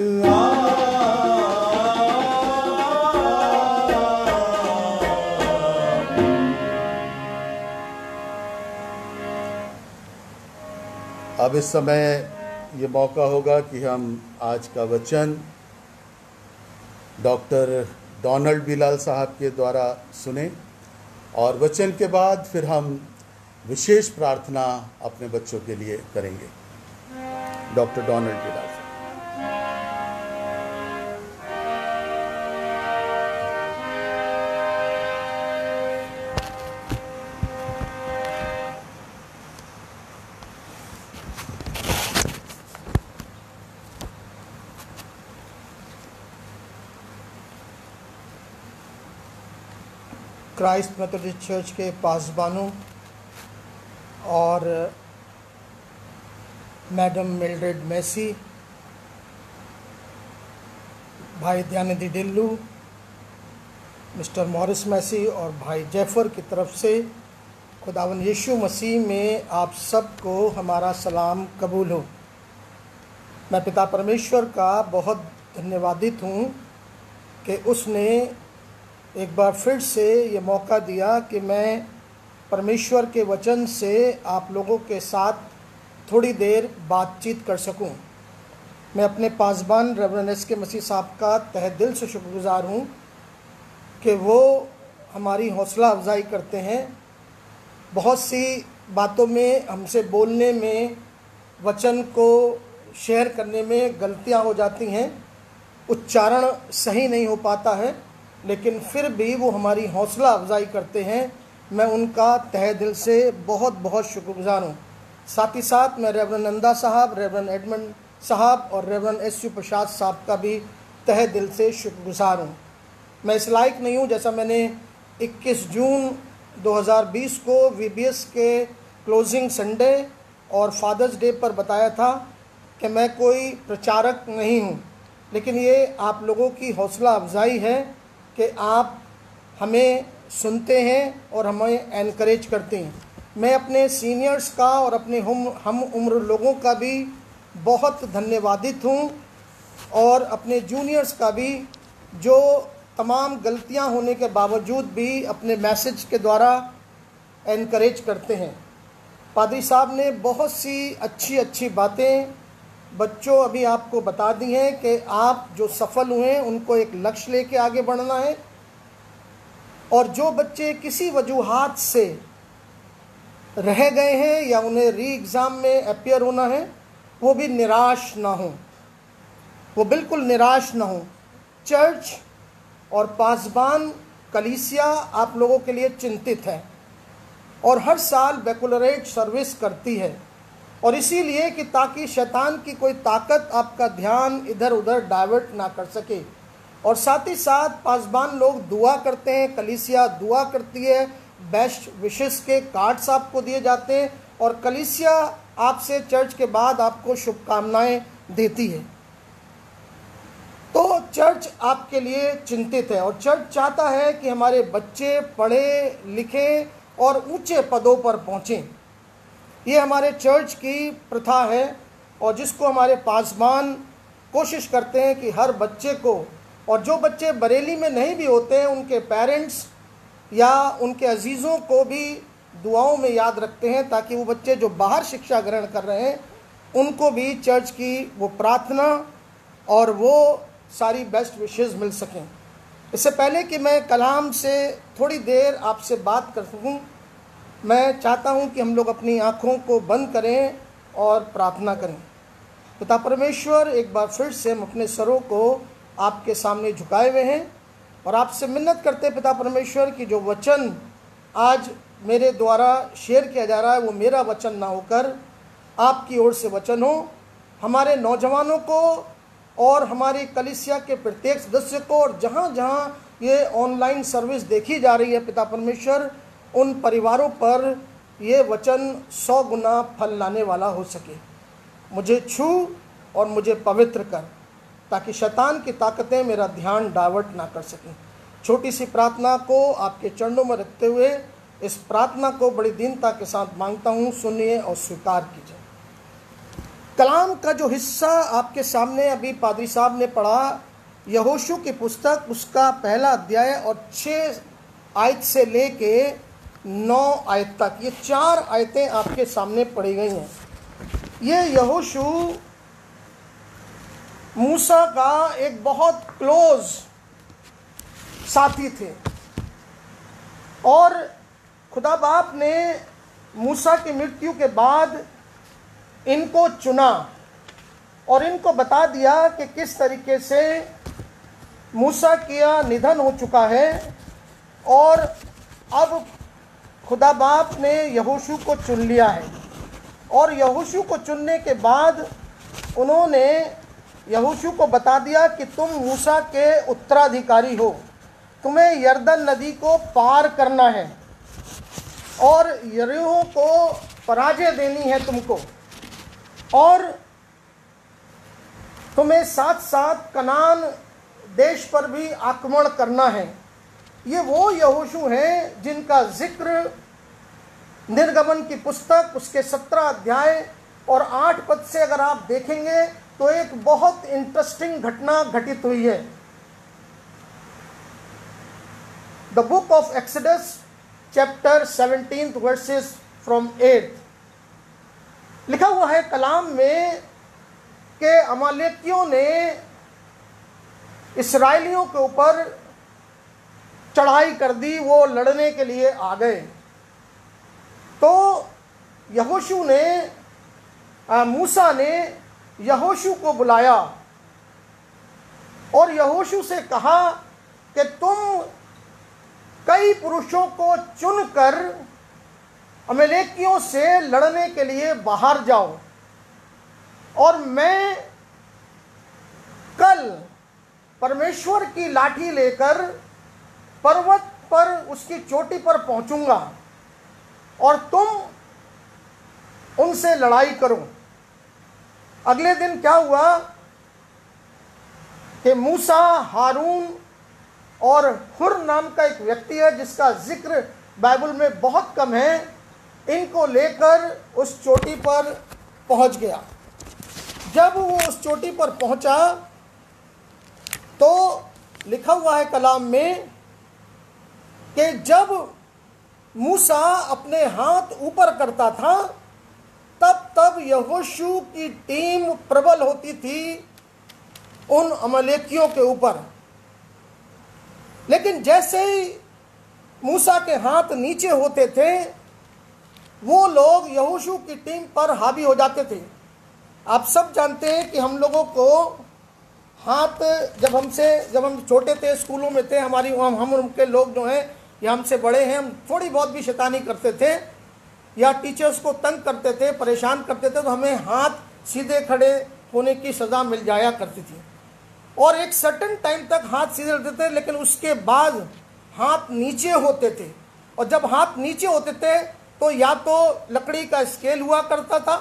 अब इस समय ये मौका होगा कि हम आज का वचन डॉक्टर डोनाल्ड बिलाल साहब के द्वारा सुने, और वचन के बाद फिर हम विशेष प्रार्थना अपने बच्चों के लिए करेंगे। डॉक्टर डोनाल्ड बिलाल साहब। क्राइस्ट मेथोडिस्ट चर्च के पासबानों और मैडम मिल्ड्रेड मैसी, भाई दयानिधि डिल्लू, मिस्टर मॉरिस मैसी और भाई जेफर की तरफ से खुदावन यीशु मसीह में आप सबको हमारा सलाम कबूल हो। मैं पिता परमेश्वर का बहुत धन्यवादित हूँ कि उसने एक बार फिर से ये मौका दिया कि मैं परमेश्वर के वचन से आप लोगों के साथ थोड़ी देर बातचीत कर सकूं। मैं अपने पासबान रेवरेंड एस.के. मसीह साहब का तहे दिल से शुक्रगुजार हूं कि वो हमारी हौसला अफजाई करते हैं। बहुत सी बातों में हमसे बोलने में, वचन को शेयर करने में गलतियां हो जाती हैं, उच्चारण सही नहीं हो पाता है, लेकिन फिर भी वो हमारी हौसला अफजाई करते हैं। मैं उनका तहे दिल से बहुत बहुत शुक्रगुजार हूँ। साथ ही साथ मैं रेवरेंड नंदा साहब, रेवरेंड एडमंड साहब और रेवरेंड एस.यू. प्रसाद साहब का भी तहे दिल से शुक्रगुजार हूँ। मैं इस लायक नहीं हूँ, जैसा मैंने 21 जून 2020 को VBS के क्लोजिंग संडे और फादर्स डे पर बताया था कि मैं कोई प्रचारक नहीं हूँ, लेकिन ये आप लोगों की हौसला अफजाई है कि आप हमें सुनते हैं और हमें एनकरेज करते हैं। मैं अपने सीनियर्स का और अपने हम उम्र लोगों का भी बहुत धन्यवादित हूँ, और अपने जूनियर्स का भी, जो तमाम गलतियाँ होने के बावजूद भी अपने मैसेज के द्वारा एनकरेज करते हैं। पादरी साहब ने बहुत सी अच्छी अच्छी बातें बच्चों अभी आपको बता दी हैं कि आप जो सफल हुए हैं उनको एक लक्ष्य लेके आगे बढ़ना है, और जो बच्चे किसी वजूहात से रह गए हैं या उन्हें री एग्ज़ाम में अपियर होना है, वो भी निराश ना हो, वो बिल्कुल निराश ना हो। चर्च और पासबान कलीसिया आप लोगों के लिए चिंतित है और हर साल बैकुलरेट सर्विस करती है, और इसीलिए कि ताकि शैतान की कोई ताकत आपका ध्यान इधर उधर डाइवर्ट ना कर सके। और साथ ही साथ पासबान लोग दुआ करते हैं, कलीसिया दुआ करती है, बेस्ट विशेस के कार्ड्स आपको दिए जाते हैं, और कलीसिया आपसे चर्च के बाद आपको शुभकामनाएं देती है। तो चर्च आपके लिए चिंतित है, और चर्च चाहता है कि हमारे बच्चे पढ़े लिखें और ऊंचे पदों पर पहुँचें। ये हमारे चर्च की प्रथा है, और जिसको हमारे पासबान कोशिश करते हैं कि हर बच्चे को, और जो बच्चे बरेली में नहीं भी होते हैं उनके पेरेंट्स या उनके अजीज़ों को भी दुआओं में याद रखते हैं, ताकि वो बच्चे जो बाहर शिक्षा ग्रहण कर रहे हैं उनको भी चर्च की वो प्रार्थना और वो सारी बेस्ट विशेज़ मिल सकें। इससे पहले कि मैं कलाम से थोड़ी देर आपसे बात कर सकूं, मैं चाहता हूं कि हम लोग अपनी आँखों को बंद करें और प्रार्थना करें। पिता परमेश्वर, एक बार फिर से हम अपने सरों को आपके सामने झुकाए हुए हैं और आपसे मिन्नत करते हैं पिता परमेश्वर कि जो वचन आज मेरे द्वारा शेयर किया जा रहा है वो मेरा वचन ना होकर आपकी ओर से वचन हो। हमारे नौजवानों को और हमारी कलीसिया के प्रत्येक सदस्य को, और जहाँ जहाँ ये ऑनलाइन सर्विस देखी जा रही है पिता परमेश्वर, उन परिवारों पर ये वचन 100 गुना फल लाने वाला हो सके। मुझे छू और मुझे पवित्र कर, ताकि शैतान की ताकतें मेरा ध्यान डाइवर्ट ना कर सकें। छोटी सी प्रार्थना को आपके चरणों में रखते हुए इस प्रार्थना को बड़ी दीनता के साथ मांगता हूँ, सुनिए और स्वीकार कीजिए। कलाम का जो हिस्सा आपके सामने अभी पादरी साहब ने पढ़ा, यहोशू की पुस्तक उसका पहला अध्याय और 6 आयत से लेके 9 आयत तक, ये 4 आयतें आपके सामने पढ़ी गई हैं। ये यहोशू मूसा का एक बहुत क्लोज साथी थे। और खुदा बाप ने मूसा की मृत्यु के बाद इनको चुना और इनको बता दिया कि किस तरीके से मूसा का निधन हो चुका है। और अब खुदा बाप ने यहोशू को चुन लिया है। और यहोशू को चुनने के बाद उन्होंने यहोशू को बता दिया कि तुम मूसा के उत्तराधिकारी हो, तुम्हें यरदन नदी को पार करना है और यरीहो को पराजय देनी है तुमको, और तुम्हें साथ साथ कनान देश पर भी आक्रमण करना है। ये वो यहोशू हैं जिनका जिक्र निर्गमन की पुस्तक उसके 17 अध्याय और 8 पद से अगर आप देखेंगे तो एक बहुत इंटरेस्टिंग घटना घटित हुई है। The book of exodus chapter 17 versus from 8 लिखा हुआ है कलाम में कि अमालेकियों ने इस्राएलियों के ऊपर चढ़ाई कर दी, वो लड़ने के लिए आ गए। तो यहोशू ने मूसा ने यहोशू को बुलाया और यहोशू से कहा कि तुम कई पुरुषों को चुनकर अमालेकियों से लड़ने के लिए बाहर जाओ, और मैं कल परमेश्वर की लाठी लेकर पर्वत पर उसकी चोटी पर पहुंचूंगा और तुम उनसे लड़ाई करो। अगले दिन क्या हुआ कि मूसा, हारून और हुर नाम का एक व्यक्ति है जिसका जिक्र बाइबल में बहुत कम है, इनको लेकर उस चोटी पर पहुंच गया। जब वो उस चोटी पर पहुंचा तो लिखा हुआ है कलाम में कि जब मूसा अपने हाथ ऊपर करता था तब तब यहोशू की टीम प्रबल होती थी उन अमालेकियों के ऊपर। लेकिन जैसे ही मूसा के हाथ नीचे होते थे वो लोग यहोशू की टीम पर हावी हो जाते थे। आप सब जानते हैं कि हम लोगों को हाथ जब हम छोटे थे, स्कूलों में थे, हम उनके लोग जो हैं या हमसे बड़े हैं, हम थोड़ी बहुत भी शैतानी करते थे या टीचर्स को तंग करते थे, परेशान करते थे, तो हमें हाथ सीधे खड़े होने की सज़ा मिल जाया करती थी। और एक सर्टेन टाइम तक हाथ सीधे रहते थे, लेकिन उसके बाद हाथ नीचे होते थे। और जब हाथ नीचे होते थे तो या तो लकड़ी का स्केल हुआ करता था,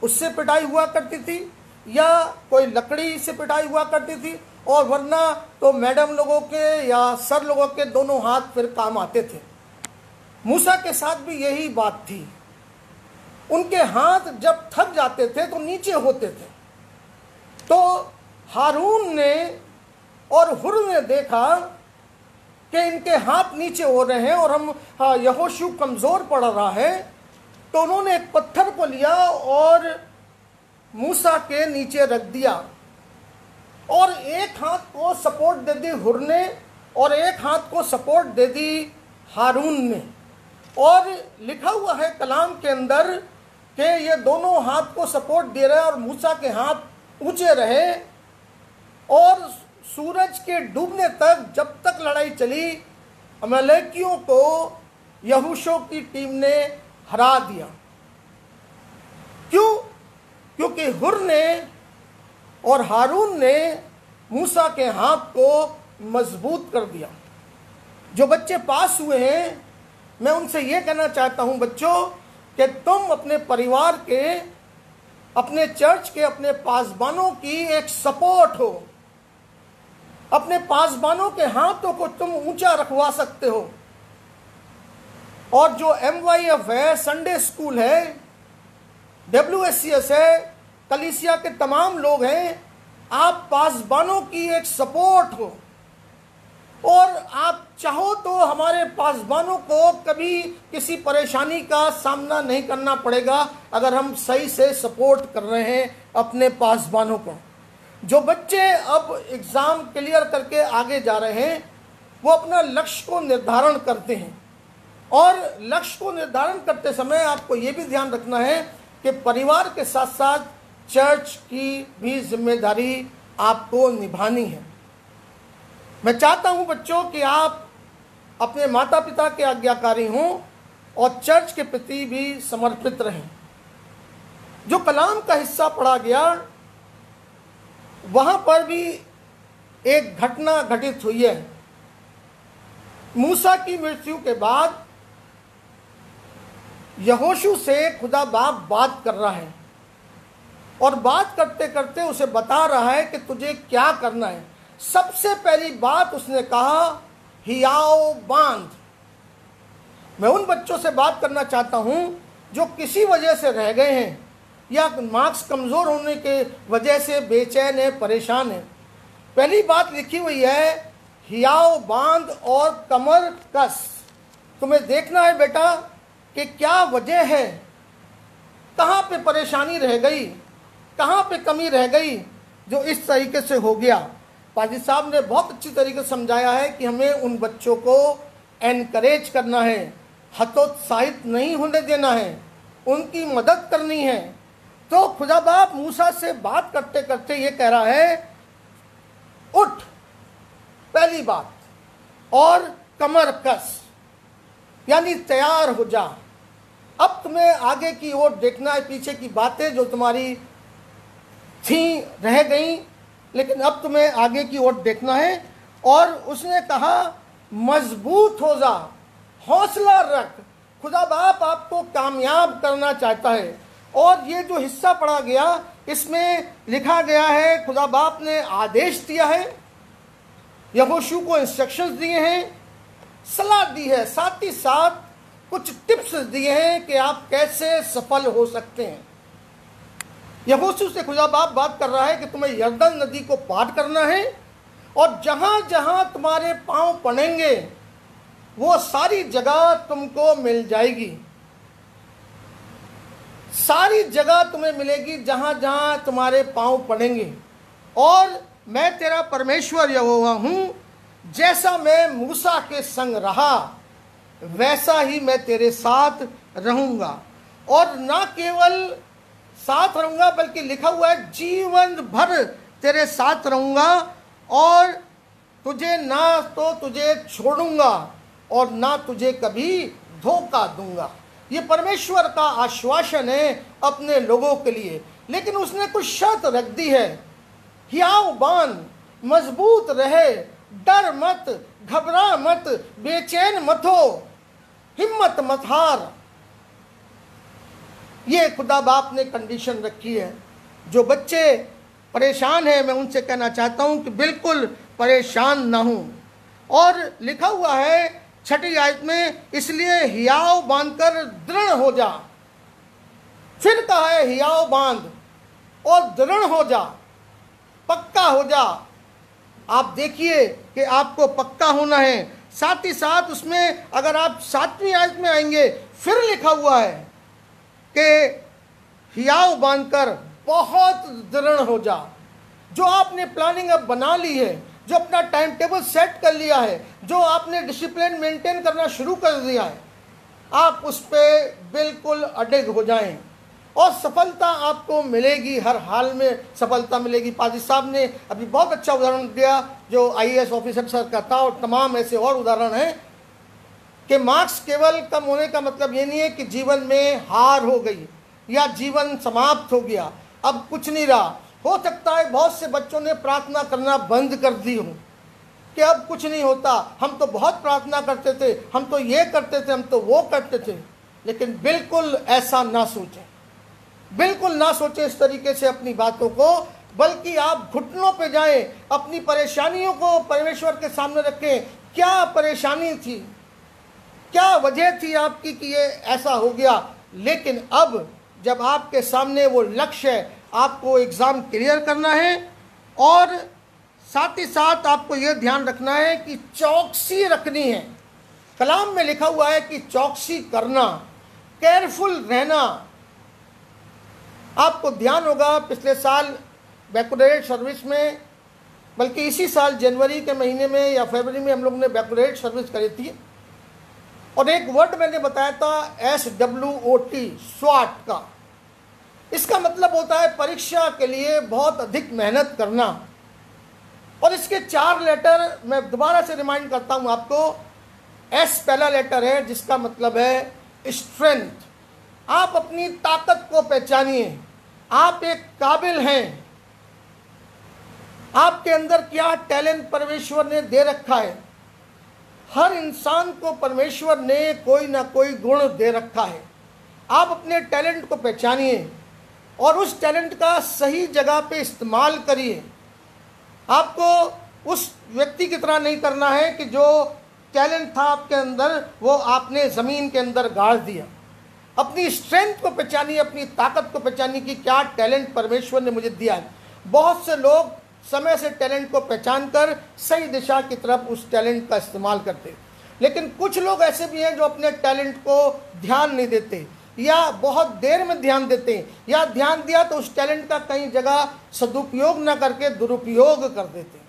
उससे पिटाई हुआ करती थी, या कोई लकड़ी से पिटाई हुआ करती थी, और वरना तो मैडम लोगों के या सर लोगों के दोनों हाथ फिर काम आते थे। मूसा के साथ भी यही बात थी। उनके हाथ जब थक जाते थे तो नीचे होते थे। तो हारून ने और हुर ने देखा कि इनके हाथ नीचे हो रहे हैं और हम यहोशू कमज़ोर पड़ रहा है, तो उन्होंने एक पत्थर को लिया और मूसा के नीचे रख दिया और एक हाथ को सपोर्ट दे दी हुर ने और एक हाथ को सपोर्ट दे दी हारून ने। और लिखा हुआ है कलाम के अंदर कि ये दोनों हाथ को सपोर्ट दे रहे और मूसा के हाथ ऊंचे रहे, और सूरज के डूबने तक जब तक लड़ाई चली अमालेकियों को यहोशू की टीम ने हरा दिया। क्यों? क्योंकि हुर ने और हारून ने मूसा के हाथ को मजबूत कर दिया। जो बच्चे पास हुए हैं, मैं उनसे ये कहना चाहता हूं बच्चों कि तुम अपने परिवार के, अपने चर्च के, अपने पासबानों की एक सपोर्ट हो। अपने पासबानों के हाथों को तुम ऊंचा रखवा सकते हो। और जो MYF है, संडे स्कूल है, WSCS है, कलीसिया के तमाम लोग हैं, आप पासबानों की एक सपोर्ट हो। और आप चाहो तो हमारे पासबानों को कभी किसी परेशानी का सामना नहीं करना पड़ेगा अगर हम सही से सपोर्ट कर रहे हैं अपने पासबानों को। जो बच्चे अब एग्ज़ाम क्लियर करके आगे जा रहे हैं, वो अपना लक्ष्य को निर्धारण करते हैं। और लक्ष्य को निर्धारण करते समय आपको ये भी ध्यान रखना है कि परिवार के साथ साथ चर्च की भी जिम्मेदारी आपको निभानी है। मैं चाहता हूं बच्चों कि आप अपने माता पिता के आज्ञाकारी हों और चर्च के प्रति भी समर्पित रहें। जो कलाम का हिस्सा पढ़ा गया वहां पर भी एक घटना घटित हुई है। मूसा की मृत्यु के बाद यहोशू से खुदा बाप बात कर रहा है और बात करते करते उसे बता रहा है कि तुझे क्या करना है। सबसे पहली बात उसने कहा, हियाव बांध। मैं उन बच्चों से बात करना चाहता हूं जो किसी वजह से रह गए हैं या मार्क्स कमज़ोर होने के वजह से बेचैन है, परेशान है। पहली बात लिखी हुई है, हियाव बांध और कमर कस। तुम्हें देखना है बेटा कि क्या वजह है, कहाँ पे परेशानी रह गई, कहाँ पे कमी रह गई जो इस तरीके से हो गया। पाजी साहब ने बहुत अच्छी तरीके से समझाया है कि हमें उन बच्चों को एनकरेज करना है, हतोत्साहित नहीं होने देना है, उनकी मदद करनी है। तो खुदा बाप मूसा से बात करते करते ये कह रहा है, उठ, पहली बात, और कमर कस, यानी तैयार हो जा। अब तुम्हें आगे की ओर देखना है, पीछे की बातें जो तुम्हारी थी रह गई, लेकिन अब तुम्हें आगे की ओर देखना है। और उसने कहा, मजबूत हो जा, हौसला रख। खुदा बाप आपको कामयाब करना चाहता है। और ये जो हिस्सा पढ़ा गया इसमें लिखा गया है, खुदा बाप ने आदेश दिया है, यहोशू को इंस्ट्रक्शंस दिए हैं, सलाह दी है, साथ ही साथ कुछ टिप्स दिए हैं कि आप कैसे सफल हो सकते हैं। यहोशू से खुदा बात कर रहा है कि तुम्हें यरदन नदी को पार करना है और जहां जहां तुम्हारे पांव पड़ेंगे वो सारी जगह तुमको मिल जाएगी। सारी जगह तुम्हें मिलेगी जहां जहां तुम्हारे पांव पड़ेंगे। और मैं तेरा परमेश्वर यहोवा हूं, जैसा मैं मूसा के संग रहा वैसा ही मैं तेरे साथ रहूंगा। और ना केवल साथ रहूंगा बल्कि लिखा हुआ है, जीवन भर तेरे साथ रहूंगा और तुझे ना तो तुझे छोड़ूंगा और ना तुझे कभी धोखा दूंगा। ये परमेश्वर का आश्वासन है अपने लोगों के लिए। लेकिन उसने कुछ शर्त रख दी है, हियाव बांध, मजबूत रहे, डर मत, घबरा मत, बेचैन मत हो, हिम्मत मत हार। ये खुदा बाप ने कंडीशन रखी है। जो बच्चे परेशान हैं मैं उनसे कहना चाहता हूं कि बिल्कुल परेशान ना हो। और लिखा हुआ है 6ठी आयत में, इसलिए हियाव बांधकर दृढ़ हो जा। फिर कहा है हियाव बांध और दृढ़ हो जा, पक्का हो जा। आप देखिए कि आपको पक्का होना है। साथ ही साथ उसमें अगर आप 7वीं आयत में आएंगे फिर लिखा हुआ है कि हियाव बांधकर बहुत दृढ़ हो जा। जो आपने प्लानिंग अब बना ली है, जो अपना टाइम टेबल सेट कर लिया है, जो आपने डिसिप्लिन मेंटेन करना शुरू कर दिया है, आप उस पर बिल्कुल अडिग हो जाएं और सफलता आपको मिलेगी। हर हाल में सफलता मिलेगी। पाजी साहब ने अभी बहुत अच्छा उदाहरण दिया जो IAS ऑफिसर सर का था, और तमाम ऐसे और उदाहरण हैं कि मार्क्स केवल कम होने का मतलब ये नहीं है कि जीवन में हार हो गई या जीवन समाप्त हो गया, अब कुछ नहीं रहा। हो सकता है बहुत से बच्चों ने प्रार्थना करना बंद कर दी हो कि अब कुछ नहीं होता, हम तो बहुत प्रार्थना करते थे, हम तो ये करते थे, हम तो वो करते थे। लेकिन बिल्कुल ऐसा ना सोचें, बिल्कुल ना सोचें इस तरीके से अपनी बातों को, बल्कि आप घुटनों पे जाएं, अपनी परेशानियों को परमेश्वर के सामने रखें। क्या परेशानी थी, क्या वजह थी आपकी कि ये ऐसा हो गया। लेकिन अब जब आपके सामने वो लक्ष्य है, आपको एग्ज़ाम क्लियर करना है और साथ ही साथ आपको ये ध्यान रखना है कि चौकसी रखनी है। कलाम में लिखा हुआ है कि चौकसी करना, केयरफुल रहना। आपको ध्यान होगा पिछले साल बैकवर्ड सर्विस में बल्कि इसी साल जनवरी के महीने में या फरवरी में हम लोग ने बैकग्रेड सर्विस करी थी, और एक वर्ड मैंने बताया था SWOT, स्वाट का। इसका मतलब होता है परीक्षा के लिए बहुत अधिक मेहनत करना। और इसके 4 लेटर मैं दोबारा से रिमाइंड करता हूं आपको। S पहला लेटर है जिसका मतलब है स्ट्रेंथ। आप अपनी ताकत को पहचानिए, आप एक काबिल हैं, आपके अंदर क्या टैलेंट परमेश्वर ने दे रखा है। हर इंसान को परमेश्वर ने कोई ना कोई गुण दे रखा है। आप अपने टैलेंट को पहचानिए और उस टैलेंट का सही जगह पे इस्तेमाल करिए। आपको उस व्यक्ति की तरह नहीं करना है कि जो टैलेंट था आपके अंदर वो आपने ज़मीन के अंदर गाड़ दिया। अपनी स्ट्रेंथ को पहचानिए, अपनी ताकत को पहचानिए कि क्या टैलेंट परमेश्वर ने मुझे दिया है। बहुत से लोग समय से टैलेंट को पहचान कर सही दिशा की तरफ उस टैलेंट का इस्तेमाल करते, लेकिन कुछ लोग ऐसे भी हैं जो अपने टैलेंट को ध्यान नहीं देते या बहुत देर में ध्यान देते हैं, या ध्यान दिया तो उस टैलेंट का कई जगह सदुपयोग न करके दुरुपयोग कर देते हैं।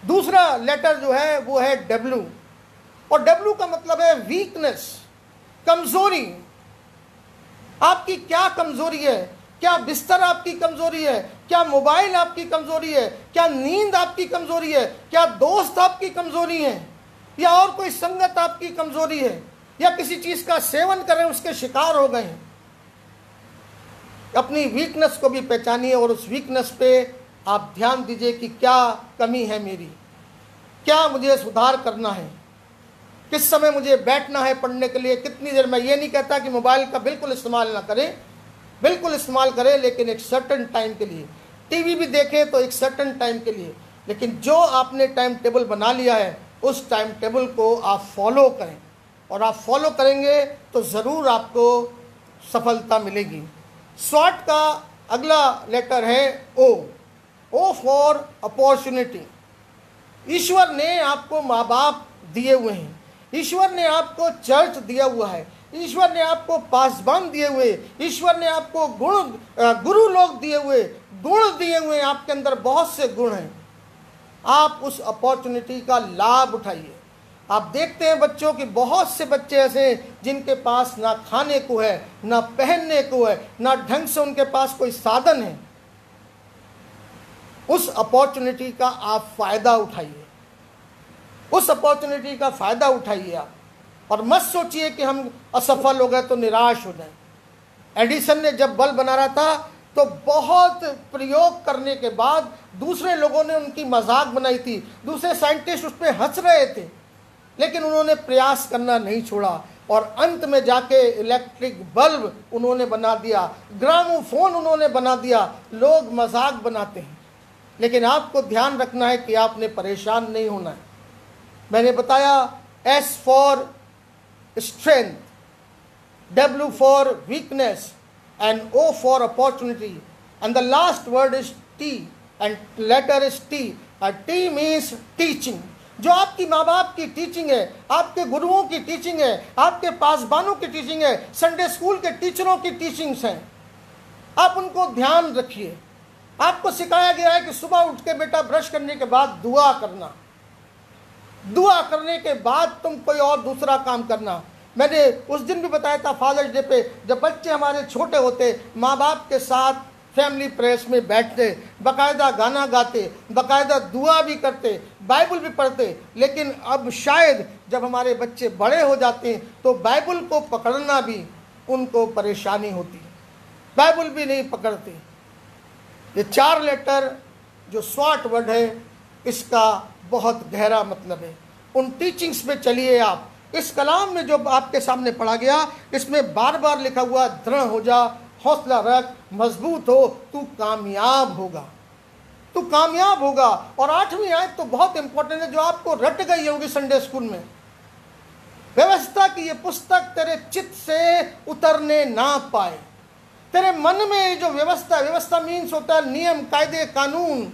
दूसरा लेटर जो है वो है W, और W का मतलब है वीकनेस, कमजोरी। आपकी क्या कमजोरी है? क्या बिस्तर आपकी कमजोरी है? क्या मोबाइल आपकी कमजोरी है? क्या नींद आपकी कमजोरी है? क्या दोस्त आपकी कमजोरी है? या और कोई संगत आपकी कमजोरी है? या किसी चीज का सेवन कर रहे हैं, उसके शिकार हो गए हैं? अपनी वीकनेस को भी पहचानिए और उस वीकनेस पे आप ध्यान दीजिए कि क्या कमी है मेरी, क्या मुझे सुधार करना है, किस समय मुझे बैठना है पढ़ने के लिए, कितनी देर। मैं ये नहीं कहता कि मोबाइल का बिल्कुल इस्तेमाल ना करें, बिल्कुल इस्तेमाल करें, लेकिन एक सर्टेन टाइम के लिए। टीवी भी देखें तो एक सर्टेन टाइम के लिए, लेकिन जो आपने टाइम टेबल बना लिया है उस टाइम टेबल को आप फॉलो करें, और आप फॉलो करेंगे तो ज़रूर आपको सफलता मिलेगी। स्वाट का अगला लेटर है O फॉर अपॉर्चुनिटी। ईश्वर ने आपको माँ बाप दिए हुए हैं, ईश्वर ने आपको चर्च दिया हुआ है, ईश्वर ने आपको पासबान दिए हुए, ईश्वर ने आपको गुरु लोग दिए हुए, गुण दिए हुए। आपके अंदर बहुत से गुण हैं, आप उस अपॉर्चुनिटी का लाभ उठाइए। आप देखते हैं बच्चों की, बहुत से बच्चे ऐसे हैं जिनके पास ना खाने को है, ना पहनने को है, ना ढंग से उनके पास कोई साधन है। उस अपॉर्चुनिटी का आप फायदा उठाइए, उस अपॉर्चुनिटी का फायदा उठाइए आप, और मत सोचिए कि हम असफल हो गए तो निराश हो जाए। एडिसन ने जब बल्ब बना रहा था तो बहुत प्रयोग करने के बाद दूसरे लोगों ने उनकी मजाक बनाई थी, दूसरे साइंटिस्ट उस पर हंस रहे थे, लेकिन उन्होंने प्रयास करना नहीं छोड़ा और अंत में जाके इलेक्ट्रिक बल्ब उन्होंने बना दिया, ग्रामोफोन उन्होंने बना दिया। लोग मजाक बनाते हैं, लेकिन आपको ध्यान रखना है कि आपने परेशान नहीं होना है। मैंने बताया S for strength, W for weakness, and O for opportunity, and the last word is T, and letter is T. T means teaching. जो आपकी माँ बाप की टीचिंग है, आपके गुरुओं की टीचिंग है, आपके पासबानों की टीचिंग है, संडे स्कूल के टीचरों की टीचिंग्स हैं, आप उनको ध्यान रखिए। आपको सिखाया गया है कि सुबह उठ के बेटा ब्रश करने के बाद दुआ करना, दुआ करने के बाद तुम कोई और दूसरा काम करना। मैंने उस दिन भी बताया था फादर्स डे पे, जब बच्चे हमारे छोटे होते, माँ बाप के साथ फैमिली प्रेयर्स में बैठते, बाकायदा गाना गाते, बाकायदा दुआ भी करते, बाइबल भी पढ़ते। लेकिन अब शायद जब हमारे बच्चे बड़े हो जाते हैं तो बाइबल को पकड़ना भी उनको परेशानी होती है, बाइबल भी नहीं पकड़ते। ये 4 लेटर जो स्वाट वर्ड है, इसका बहुत गहरा मतलब है। उन टीचिंग्स पे चलिए आप। इस कलाम में जो आपके सामने पढ़ा गया, इसमें बार बार लिखा हुआ दृढ़ हो जा, हौसला रख, मजबूत हो, तू कामयाब होगा, तू कामयाब होगा। और 8वीं आयत तो बहुत इंपॉर्टेंट है, जो आपको रट गई होगी संडे स्कूल में। व्यवस्था की ये पुस्तक तेरे चित्त से उतरने ना पाए। तेरे मन में जो व्यवस्था मीन्स होता है नियम, कायदे, कानून,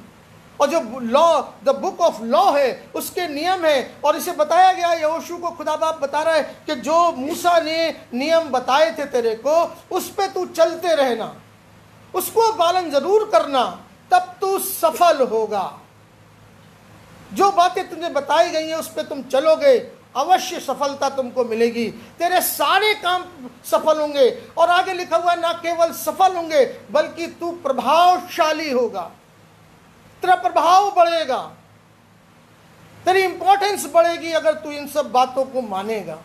और जो law, the book of law है, उसके नियम है। और इसे बताया गया, यहोशू को खुदा बाप बता रहा है कि जो मूसा ने नियम बताए थे तेरे को, उस पे तू चलते रहना, उसको पालन जरूर करना, तब तू सफल होगा। जो बातें तुझे बताई गई हैं उस पर तुम चलोगे, अवश्य सफलता तुमको मिलेगी। तेरे सारे काम सफल होंगे। और आगे लिखा हुआ है, ना केवल सफल होंगे बल्कि तू प्रभावशाली होगा। तेरा प्रभाव बढ़ेगा, तेरी इंपॉर्टेंस बढ़ेगी अगर तू इन सब बातों को मानेगा।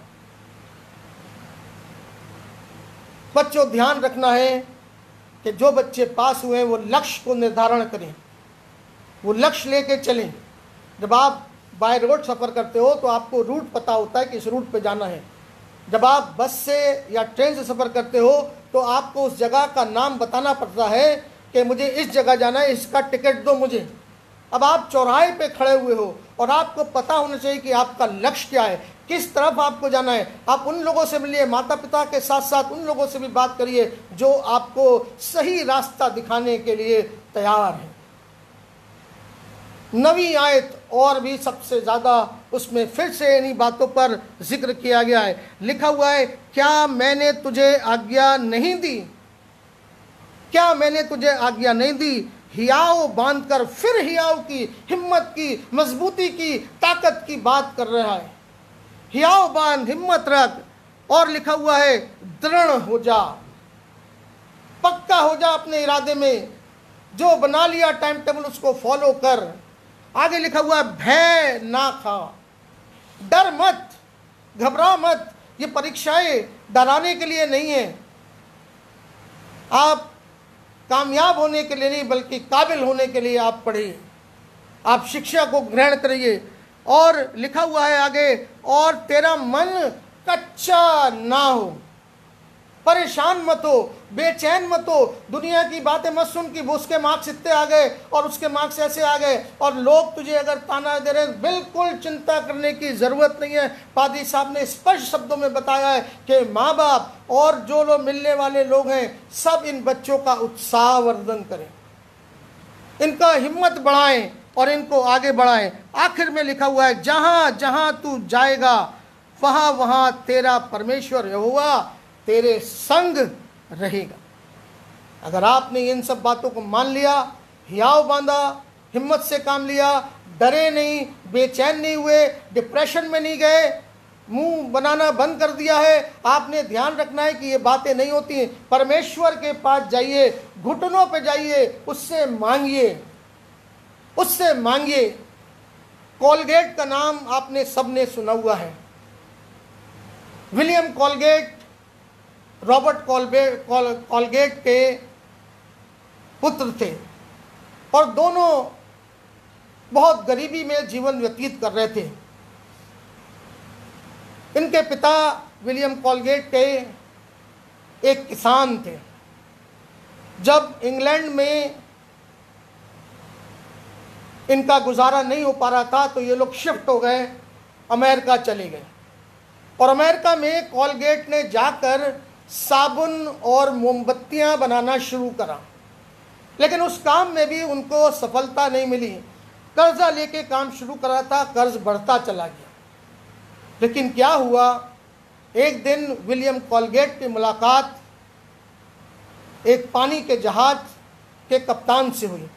बच्चों, ध्यान रखना है कि जो बच्चे पास हुए हैं वो लक्ष्य को निर्धारण करें, वो लक्ष्य लेके चलें। जब आप बाय रोड सफ़र करते हो तो आपको रूट पता होता है कि इस रूट पे जाना है। जब आप बस से या ट्रेन से सफ़र करते हो तो आपको उस जगह का नाम बताना पड़ता है कि मुझे इस जगह जाना है, इसका टिकट दो मुझे। अब आप चौराहे पे खड़े हुए हो और आपको पता होना चाहिए कि आपका लक्ष्य क्या है, किस तरफ आपको जाना है। आप उन लोगों से मिलिए, माता पिता के साथ साथ उन लोगों से भी बात करिए जो आपको सही रास्ता दिखाने के लिए तैयार हैं। नवी आयत और भी सबसे ज़्यादा उसमें फिर से इन्हीं बातों पर जिक्र किया गया है। लिखा हुआ है, क्या मैंने तुझे आज्ञा नहीं दी, क्या मैंने तुझे आज्ञा नहीं दी। हियाव बांधकर, फिर हियाव की, हिम्मत की, मजबूती की, ताकत की बात कर रहा है। हियाव बांध, हिम्मत रख। और लिखा हुआ है, दृढ़ हो जा, पक्का हो जा अपने इरादे में। जो बना लिया टाइम टेबल उसको फॉलो कर। आगे लिखा हुआ है, भय ना खा, डर मत, घबरा मत। ये परीक्षाएं डराने के लिए नहीं है, आप कामयाब होने के लिए नहीं बल्कि काबिल होने के लिए आप पढ़िए, आप शिक्षा को ग्रहण करिए। और लिखा हुआ है आगे, और तेरा मन कच्चा ना हो, परेशान मत हो, बेचैन मत हो। दुनिया की बातें मत सुन कि वो उसके मार्क्स इतने आ गए और उसके मार्क्स ऐसे आ गए और लोग तुझे अगर ताना दे रहे हैं। बिल्कुल चिंता करने की ज़रूरत नहीं है। पादी साहब ने स्पष्ट शब्दों में बताया है कि माँ बाप और जो लोग मिलने वाले लोग हैं सब इन बच्चों का उत्साहवर्धन करें, इनका हिम्मत बढ़ाएं और इनको आगे बढ़ाएं। आखिर में लिखा हुआ है, जहाँ जहाँ तू जाएगा वहाँ वहाँ तेरा परमेश्वर यहोवा तेरे संग रहेगा। अगर आपने इन सब बातों को मान लिया, हियाव बांधा, हिम्मत से काम लिया, डरे नहीं, बेचैन नहीं हुए, डिप्रेशन में नहीं गए, मुंह बनाना बंद कर दिया है। आपने ध्यान रखना है कि ये बातें नहीं होती। परमेश्वर के पास जाइए, घुटनों पे जाइए, उससे मांगिए, उससे मांगिए। कॉलगेट का नाम आपने सबने सुना हुआ है। विलियम कॉलगेट रॉबर्ट कॉलगेट के पुत्र थे और दोनों बहुत गरीबी में जीवन व्यतीत कर रहे थे। इनके पिता विलियम कॉलगेट के एक किसान थे। जब इंग्लैंड में इनका गुजारा नहीं हो पा रहा था तो ये लोग शिफ्ट हो गए, अमेरिका चले गए। और अमेरिका में कॉलगेट ने जाकर साबुन और मोमबत्तियां बनाना शुरू करा, लेकिन उस काम में भी उनको सफलता नहीं मिली। कर्जा लेके काम शुरू करा था, कर्ज बढ़ता चला गया। लेकिन क्या हुआ, एक दिन विलियम कॉलगेट की मुलाकात एक पानी के जहाज के कप्तान से हुई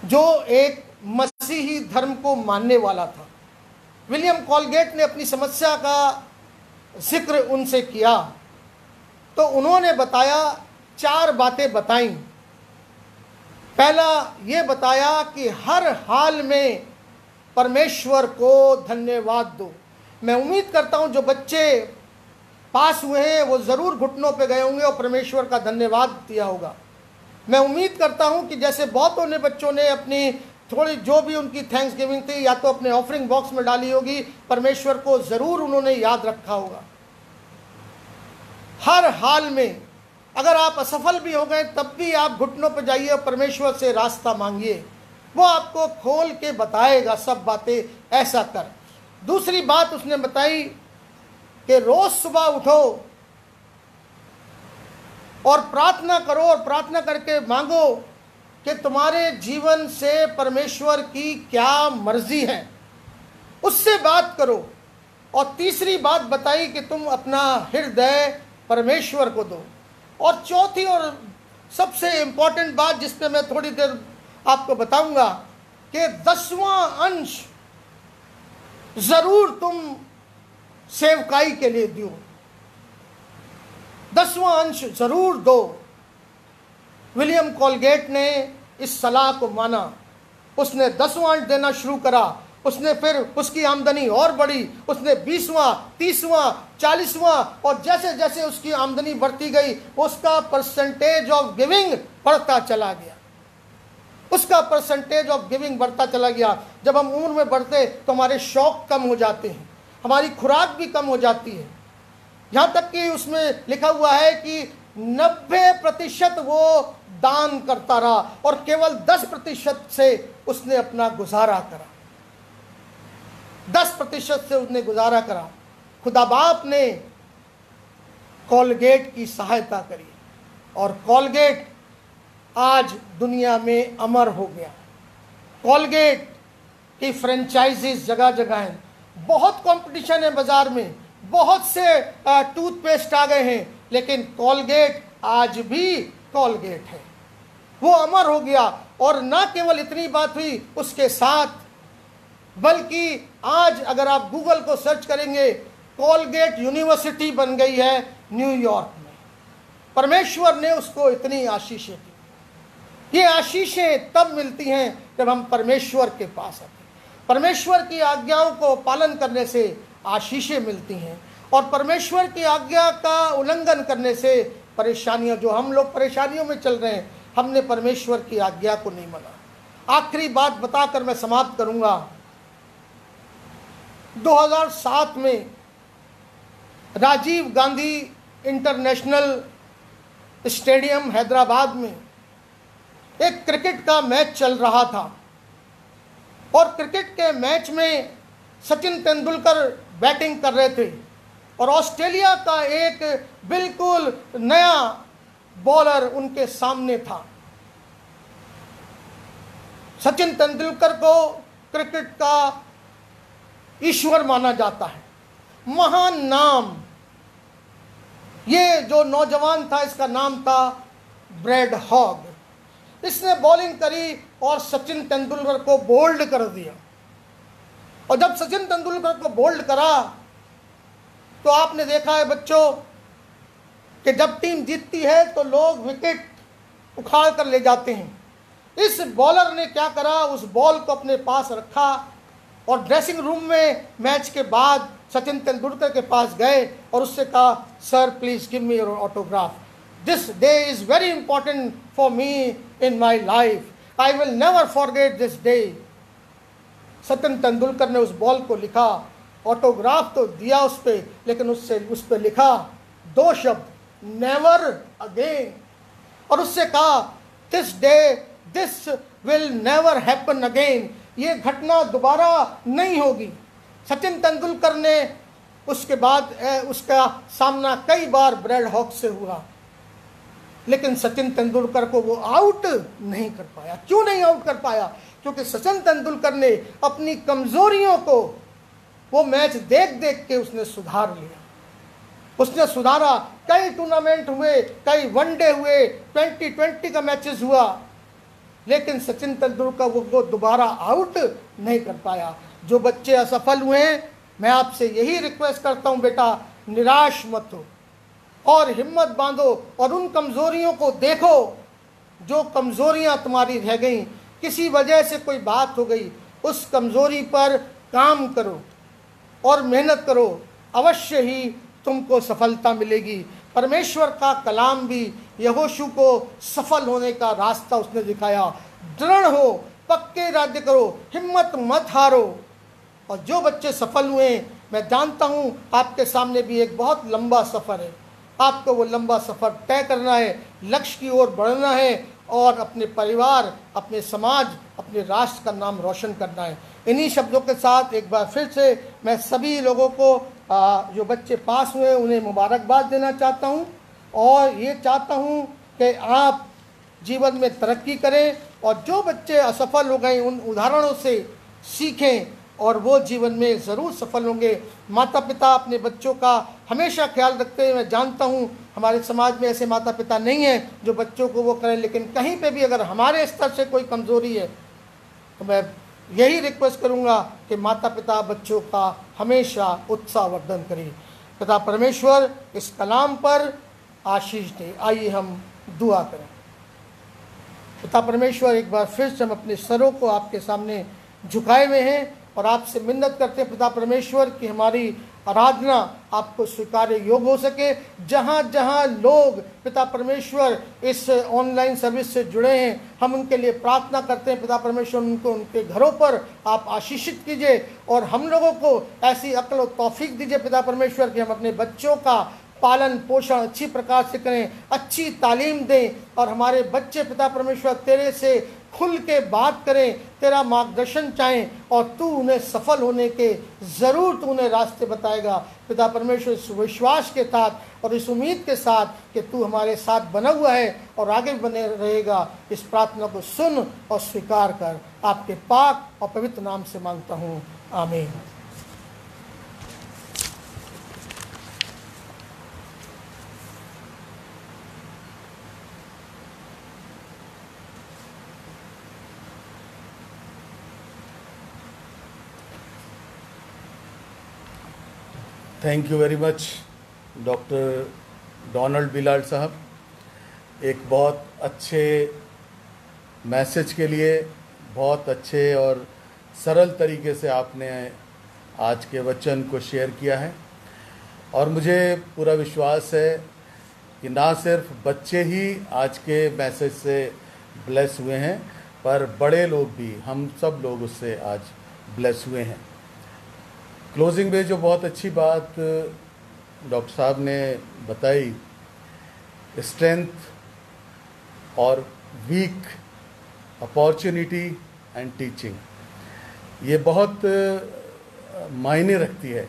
जो एक मसीही धर्म को मानने वाला था। विलियम कॉलगेट ने अपनी समस्या का जिक्र उनसे किया तो उन्होंने बताया, 4 बातें बताईं। पहला ये बताया कि हर हाल में परमेश्वर को धन्यवाद दो। मैं उम्मीद करता हूं जो बच्चे पास हुए हैं वो ज़रूर घुटनों पे गए होंगे और परमेश्वर का धन्यवाद दिया होगा। मैं उम्मीद करता हूं कि जैसे बहुतों ने बच्चों ने अपनी थोड़ी जो भी उनकी थैंक्स गिविंग थी या तो अपने ऑफरिंग बॉक्स में डाली होगी, परमेश्वर को ज़रूर उन्होंने याद रखा होगा। हर हाल में अगर आप असफल भी हो गए तब भी आप घुटनों पर जाइए और परमेश्वर से रास्ता मांगिए, वो आपको खोल के बताएगा सब बातें, ऐसा कर। दूसरी बात उसने बताई कि रोज सुबह उठो और प्रार्थना करो और प्रार्थना करके मांगो कि तुम्हारे जीवन से परमेश्वर की क्या मर्जी है, उससे बात करो। और तीसरी बात बताई कि तुम अपना हृदय परमेश्वर को दो। और चौथी और सबसे इम्पोर्टेंट बात जिस पे मैं थोड़ी देर आपको बताऊंगा कि 10वां अंश जरूर तुम सेवकाई के लिए दो, 10वां अंश जरूर दो। विलियम कोलगेट ने इस सलाह को माना, उसने 10वां अंश देना शुरू करा। उसने फिर उसकी आमदनी और बढ़ी, उसने 20वां, 30वां, 40वां, और जैसे जैसे उसकी आमदनी बढ़ती गई उसका परसेंटेज ऑफ गिविंग बढ़ता चला गया, उसका परसेंटेज ऑफ गिविंग बढ़ता चला गया। जब हम उम्र में बढ़ते तो हमारे शौक कम हो जाते हैं, हमारी खुराक भी कम हो जाती है। यहाँ तक कि उसमें लिखा हुआ है कि 90% वो दान करता रहा और केवल 10% से उसने अपना गुजारा करा, 10% से उसने गुजारा करा। खुदा बाप ने कोलगेट की सहायता करी और कोलगेट आज दुनिया में अमर हो गया। कोलगेट की फ्रेंचाइजीज जगह जगह हैं, बहुत कंपटीशन है बाजार में, बहुत से टूथपेस्ट आ गए हैं, लेकिन कोलगेट आज भी कोलगेट है, वो अमर हो गया। और ना केवल इतनी बात हुई उसके साथ, बल्कि आज अगर आप गूगल को सर्च करेंगे, कोलगेट यूनिवर्सिटी बन गई है न्यूयॉर्क में। परमेश्वर ने उसको इतनी आशीषें दी। ये आशीषें तब मिलती हैं जब हम परमेश्वर के पास आते हैं। परमेश्वर की आज्ञाओं को पालन करने से आशीषें मिलती हैं, और परमेश्वर की आज्ञा का उल्लंघन करने से परेशानियां, जो हम लोग परेशानियों में चल रहे हैं, हमने परमेश्वर की आज्ञा को नहीं माना। आखिरी बात बताकर मैं समाप्त करूंगा। 2007 में राजीव गांधी इंटरनेशनल स्टेडियम हैदराबाद में एक क्रिकेट का मैच चल रहा था, और क्रिकेट के मैच में सचिन तेंदुलकर बैटिंग कर रहे थे और ऑस्ट्रेलिया का एक बिल्कुल नया बॉलर उनके सामने था। सचिन तेंदुलकर को क्रिकेट का ईश्वर माना जाता है, महान नाम। ये जो नौजवान था इसका नाम था ब्रैड हॉग। इसने बॉलिंग करी और सचिन तेंदुलकर को बोल्ड कर दिया, और जब सचिन तेंदुलकर को बोल्ड करा तो आपने देखा है बच्चों कि जब टीम जीतती है तो लोग विकेट उखाड़ कर ले जाते हैं। इस बॉलर ने क्या करा, उस बॉल को अपने पास रखा और ड्रेसिंग रूम में मैच के बाद सचिन तेंदुलकर के पास गए और उससे कहा, sir please give me your autograph, this day is very important for me in my life, I will never forget this day. Sachin Tendulkar ने उस बॉल को लिखा, ऑटोग्राफ तो दिया उस पर, लेकिन उस पर लिखा 2 शब्द, नेवर अगेन, और उससे कहा this day this will never happen again, ये घटना दोबारा नहीं होगी। सचिन तेंदुलकर ने उसके बाद उसका सामना कई बार ब्रैड हॉग से हुआ, लेकिन सचिन तेंदुलकर को वो आउट नहीं कर पाया। क्यों नहीं आउट कर पाया? क्योंकि सचिन तेंदुलकर ने अपनी कमजोरियों को वो मैच देख देख के उसने सुधार लिया, उसने सुधारा। कई टूर्नामेंट हुए, कई वनडे हुए, 2020 का मैचेस हुआ, लेकिन सचिन तेंदुलकर वो दोबारा आउट नहीं कर पाया। जो बच्चे असफल हुए हैं, मैं आपसे यही रिक्वेस्ट करता हूं, बेटा निराश मत हो और हिम्मत बांधो और उन कमजोरियों को देखो जो कमजोरियां तुम्हारी रह गई। किसी वजह से कोई बात हो गई, उस कमजोरी पर काम करो और मेहनत करो, अवश्य ही तुमको सफलता मिलेगी। परमेश्वर का कलाम भी यहोशू को सफल होने का रास्ता उसने दिखाया। दृढ़ हो, पक्के इरादे करो, हिम्मत मत हारो। और जो बच्चे सफल हुए, मैं जानता हूं आपके सामने भी एक बहुत लंबा सफ़र है। आपको वो लंबा सफ़र तय करना है, लक्ष्य की ओर बढ़ना है और अपने परिवार, अपने समाज, अपने राष्ट्र का नाम रोशन करना है। इन्हीं शब्दों के साथ एक बार फिर से मैं सभी लोगों को जो बच्चे पास हुए उन्हें मुबारकबाद देना चाहता हूं, और ये चाहता हूं कि आप जीवन में तरक्की करें, और जो बच्चे असफल हो गए उन उदाहरणों से सीखें और वो जीवन में ज़रूर सफल होंगे। माता पिता अपने बच्चों का हमेशा ख्याल रखते हैं। मैं जानता हूँ हमारे समाज में ऐसे माता पिता नहीं हैं जो बच्चों को वो करें, लेकिन कहीं पे भी अगर हमारे स्तर से कोई कमज़ोरी है तो मैं यही रिक्वेस्ट करूँगा कि माता पिता बच्चों का हमेशा उत्साहवर्धन करें। पिता परमेश्वर इस कलाम पर आशीष दे। आइए हम दुआ करें। पिता परमेश्वर, एक बार फिर से हम अपने सरों को आपके सामने झुकाए हुए हैं और आपसे मिन्नत करते हैं पिता परमेश्वर कि हमारी आराधना आपको स्वीकार्य योग हो सके। जहाँ जहाँ लोग पिता परमेश्वर इस ऑनलाइन सर्विस से जुड़े हैं, हम उनके लिए प्रार्थना करते हैं पिता परमेश्वर, उनको उनके घरों पर आप आशीषित कीजिए और हम लोगों को ऐसी अक्ल और तौफीक दीजिए पिता परमेश्वर कि हम अपने बच्चों का पालन पोषण अच्छी प्रकार से करें, अच्छी तालीम दें और हमारे बच्चे पिता परमेश्वर तेरे से खुल के बात करें, तेरा मार्गदर्शन चाहें और तू उन्हें सफल होने के ज़रूर तू उन्हें रास्ते बताएगा पिता परमेश्वर। इस विश्वास के साथ और इस उम्मीद के साथ कि तू हमारे साथ बना हुआ है और आगे बने रहेगा, इस प्रार्थना को सुन और स्वीकार कर। आपके पाक और पवित्र नाम से मांगता हूँ, आमीन। Thank you very much doctor Donald Billard साहब, एक बहुत अच्छे मैसेज के लिए बहुत अच्छे और सरल तरीके से आपने आज के वचन को शेयर किया है। और मुझे पूरा विश्वास है कि ना सिर्फ बच्चे ही आज के मैसेज से ब्लेस हुए हैं, पर बड़े लोग भी, हम सब लोग उससे आज ब्लेस हुए हैं। क्लोजिंग में जो बहुत अच्छी बात डॉक्टर साहब ने बताई, स्ट्रेंथ और वीक, अपॉर्चुनिटी एंड टीचिंग, ये बहुत मायने रखती है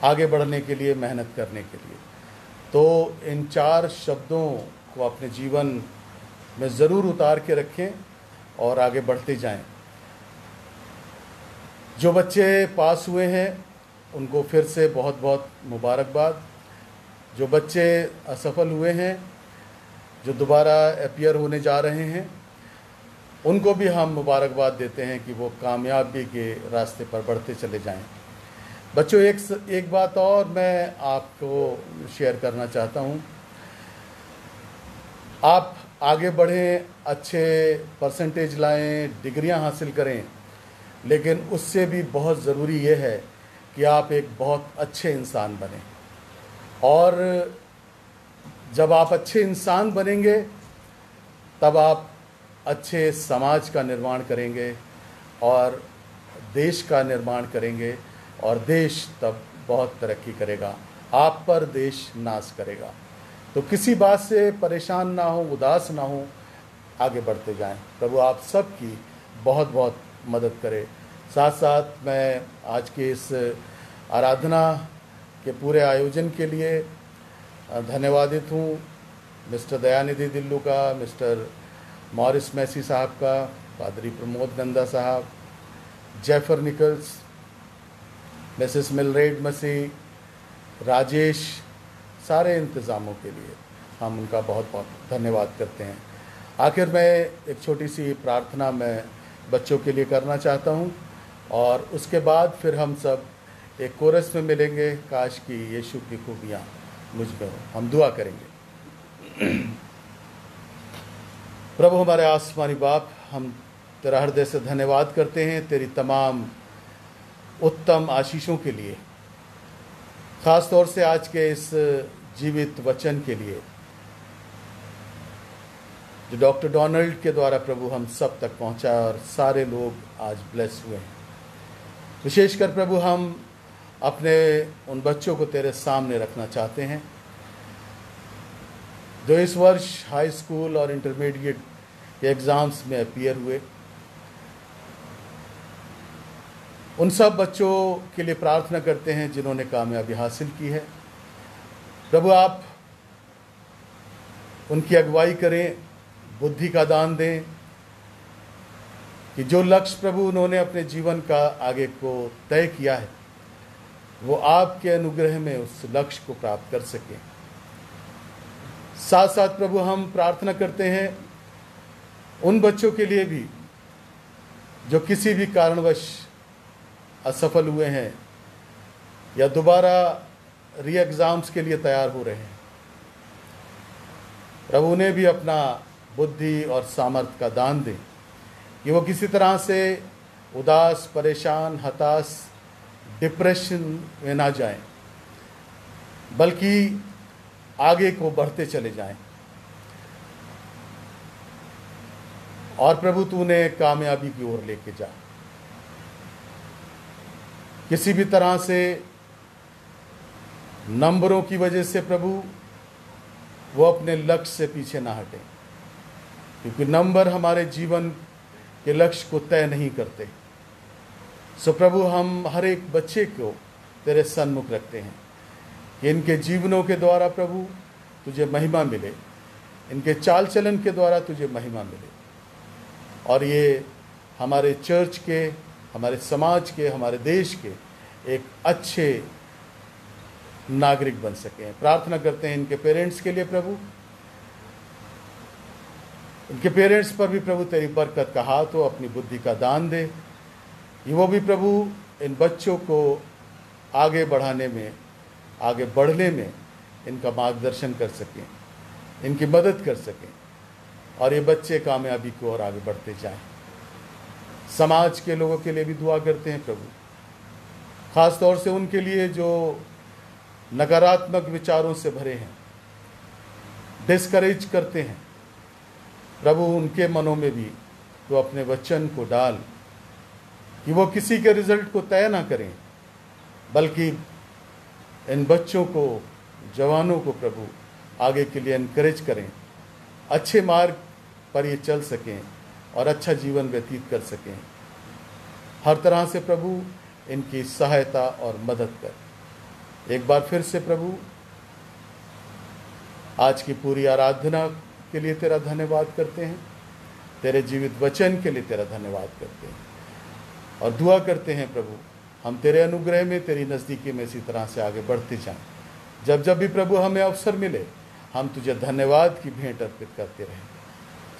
आगे बढ़ने के लिए, मेहनत करने के लिए। तो इन चार शब्दों को अपने जीवन में ज़रूर उतार के रखें और आगे बढ़ते जाएं। जो बच्चे पास हुए हैं उनको फिर से बहुत बहुत मुबारकबाद। जो बच्चे असफल हुए हैं, जो दोबारा अपीयर होने जा रहे हैं, उनको भी हम मुबारकबाद देते हैं कि वो कामयाबी के रास्ते पर बढ़ते चले जाएं। बच्चों, एक बात और मैं आपको शेयर करना चाहता हूँ। आप आगे बढ़ें, अच्छे परसेंटेज लाएं, डिग्रियां हासिल करें, लेकिन उससे भी बहुत ज़रूरी ये है कि आप एक बहुत अच्छे इंसान बनें। और जब आप अच्छे इंसान बनेंगे तब आप अच्छे समाज का निर्माण करेंगे और देश का निर्माण करेंगे, और देश तब बहुत तरक्की करेगा। आप पर देश नाश करेगा। तो किसी बात से परेशान ना हो, उदास ना हो, आगे बढ़ते जाएं। प्रभु आप सबकी बहुत बहुत मदद करे। साथ साथ मैं आज के इस आराधना के पूरे आयोजन के लिए धन्यवादित हूँ मिस्टर दयानिधि दिल्लू का, मिस्टर मॉरिस मैसी साहब का, पादरी प्रमोद नंदा साहब, जेफर निकल्स, मिसेस मिलरेड मसीह, राजेश, सारे इंतज़ामों के लिए हम उनका बहुत बहुत धन्यवाद करते हैं। आखिर में एक छोटी सी प्रार्थना मैं बच्चों के लिए करना चाहता हूँ और उसके बाद फिर हम सब एक कोरस में मिलेंगे, काश कि यीशु की खूबियाँ मुझ में हो। हम दुआ करेंगे। प्रभु हमारे आसमानी बाप, हम तेरा हृदय से धन्यवाद करते हैं तेरी तमाम उत्तम आशीषों के लिए, ख़ास तौर से आज के इस जीवित वचन के लिए जो डॉक्टर डोनाल्ड के द्वारा प्रभु हम सब तक पहुंचा और सारे लोग आज ब्लेस हुए हैं। विशेषकर प्रभु हम अपने उन बच्चों को तेरे सामने रखना चाहते हैं जो इस वर्ष हाई स्कूल और इंटरमीडिएट के एग्ज़ाम्स में अपीयर हुए। उन सब बच्चों के लिए प्रार्थना करते हैं जिन्होंने कामयाबी हासिल की है। प्रभु आप उनकी अगुवाई करें, बुद्धि का दान दें कि जो लक्ष्य प्रभु उन्होंने अपने जीवन का आगे को तय किया है वो आपके अनुग्रह में उस लक्ष्य को प्राप्त कर सकें। साथ साथ प्रभु हम प्रार्थना करते हैं उन बच्चों के लिए भी जो किसी भी कारणवश असफल हुए हैं या दोबारा री एग्ज़ाम्स के लिए तैयार हो रहे हैं, प्रभु उन्हें भी अपना बुद्धि और सामर्थ्य का दान दें कि वो किसी तरह से उदास, परेशान, हताश, डिप्रेशन में ना जाएं, बल्कि आगे को बढ़ते चले जाएं। और प्रभु तू उन्हें कामयाबी की ओर लेके जा। किसी भी तरह से नंबरों की वजह से प्रभु वो अपने लक्ष्य से पीछे ना हटें, क्योंकि नंबर हमारे जीवन के लक्ष्य को तय नहीं करते। सो प्रभु हम हर एक बच्चे को तेरे सन्मुख रखते हैं कि इनके जीवनों के द्वारा प्रभु तुझे महिमा मिले, इनके चाल चलन के द्वारा तुझे महिमा मिले, और ये हमारे चर्च के, हमारे समाज के, हमारे देश के एक अच्छे नागरिक बन सकें। प्रार्थना करते हैं इनके पेरेंट्स के लिए प्रभु, इनके पेरेंट्स पर भी प्रभु तेरी बरकत का हाथ हो, अपनी बुद्धि का दान दे कि वो भी प्रभु इन बच्चों को आगे बढ़ाने में, आगे बढ़ने में इनका मार्गदर्शन कर सकें, इनकी मदद कर सकें, और ये बच्चे कामयाबी की ओर आगे बढ़ते जाएं। समाज के लोगों के लिए भी दुआ करते हैं प्रभु, ख़ास तौर से उनके लिए जो नकारात्मक विचारों से भरे हैं, डिस्करेज करते हैं। प्रभु उनके मनों में भी तो अपने वचन को डाल कि वो किसी के रिजल्ट को तय ना करें, बल्कि इन बच्चों को, जवानों को प्रभु आगे के लिए एनकरेज करें, अच्छे मार्ग पर ये चल सकें और अच्छा जीवन व्यतीत कर सकें। हर तरह से प्रभु इनकी सहायता और मदद कर। एक बार फिर से प्रभु आज की पूरी आराधना के लिए तेरा धन्यवाद करते हैं, तेरे जीवित वचन के लिए तेरा धन्यवाद करते हैं, और दुआ करते हैं प्रभु हम तेरे अनुग्रह में, तेरी नज़दीकी में इसी तरह से आगे बढ़ते जाएं। जब जब भी प्रभु हमें अवसर मिले हम तुझे धन्यवाद की भेंट अर्पित करते रहें।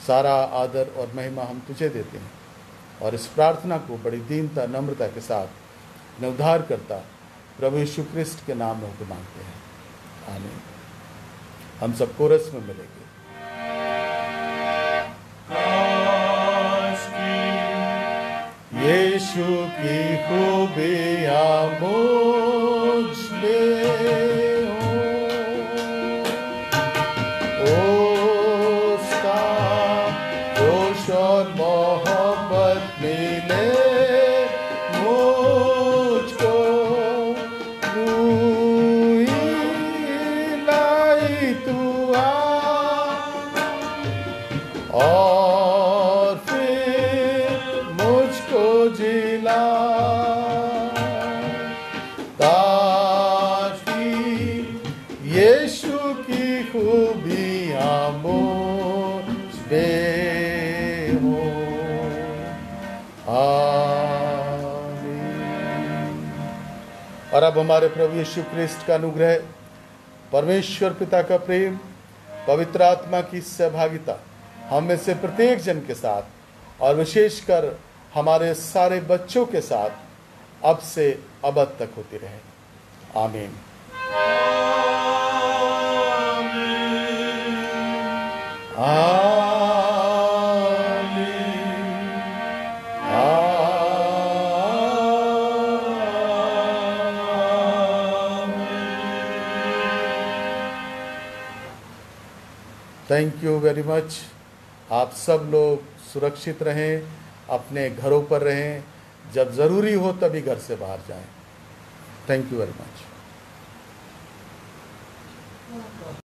सारा आदर और महिमा हम तुझे देते हैं, और इस प्रार्थना को बड़ी दीनता, नम्रता के साथ उद्धार करता प्रभु यीशु ख्रिस्ट के नाम में होकर मांगते हैं, आमीन। हम सब कोरस में मिलेंगे। यीशु की खूबियाँ मुझ में हो, उसका जोश और मोहब्बत मिले मुझको, लाई तू आ और फिर मुझको जिला, ताकि यीशु की खूबियाँ मुझ में हो। आमीन। और अब हमारे प्रभु यीशु ख्रिस्ट का अनुग्रह, परमेश्वर पिता का प्रेम, पवित्र आत्मा की सहभागिता हम में से प्रत्येक जन के साथ और विशेषकर हमारे सारे बच्चों के साथ अब से अब तक होती रहे। आमीन। Thank you very much. आप सब लोग सुरक्षित रहें, अपने घरों पर रहें, जब ज़रूरी हो तभी घर से बाहर जाएं। Thank you very much.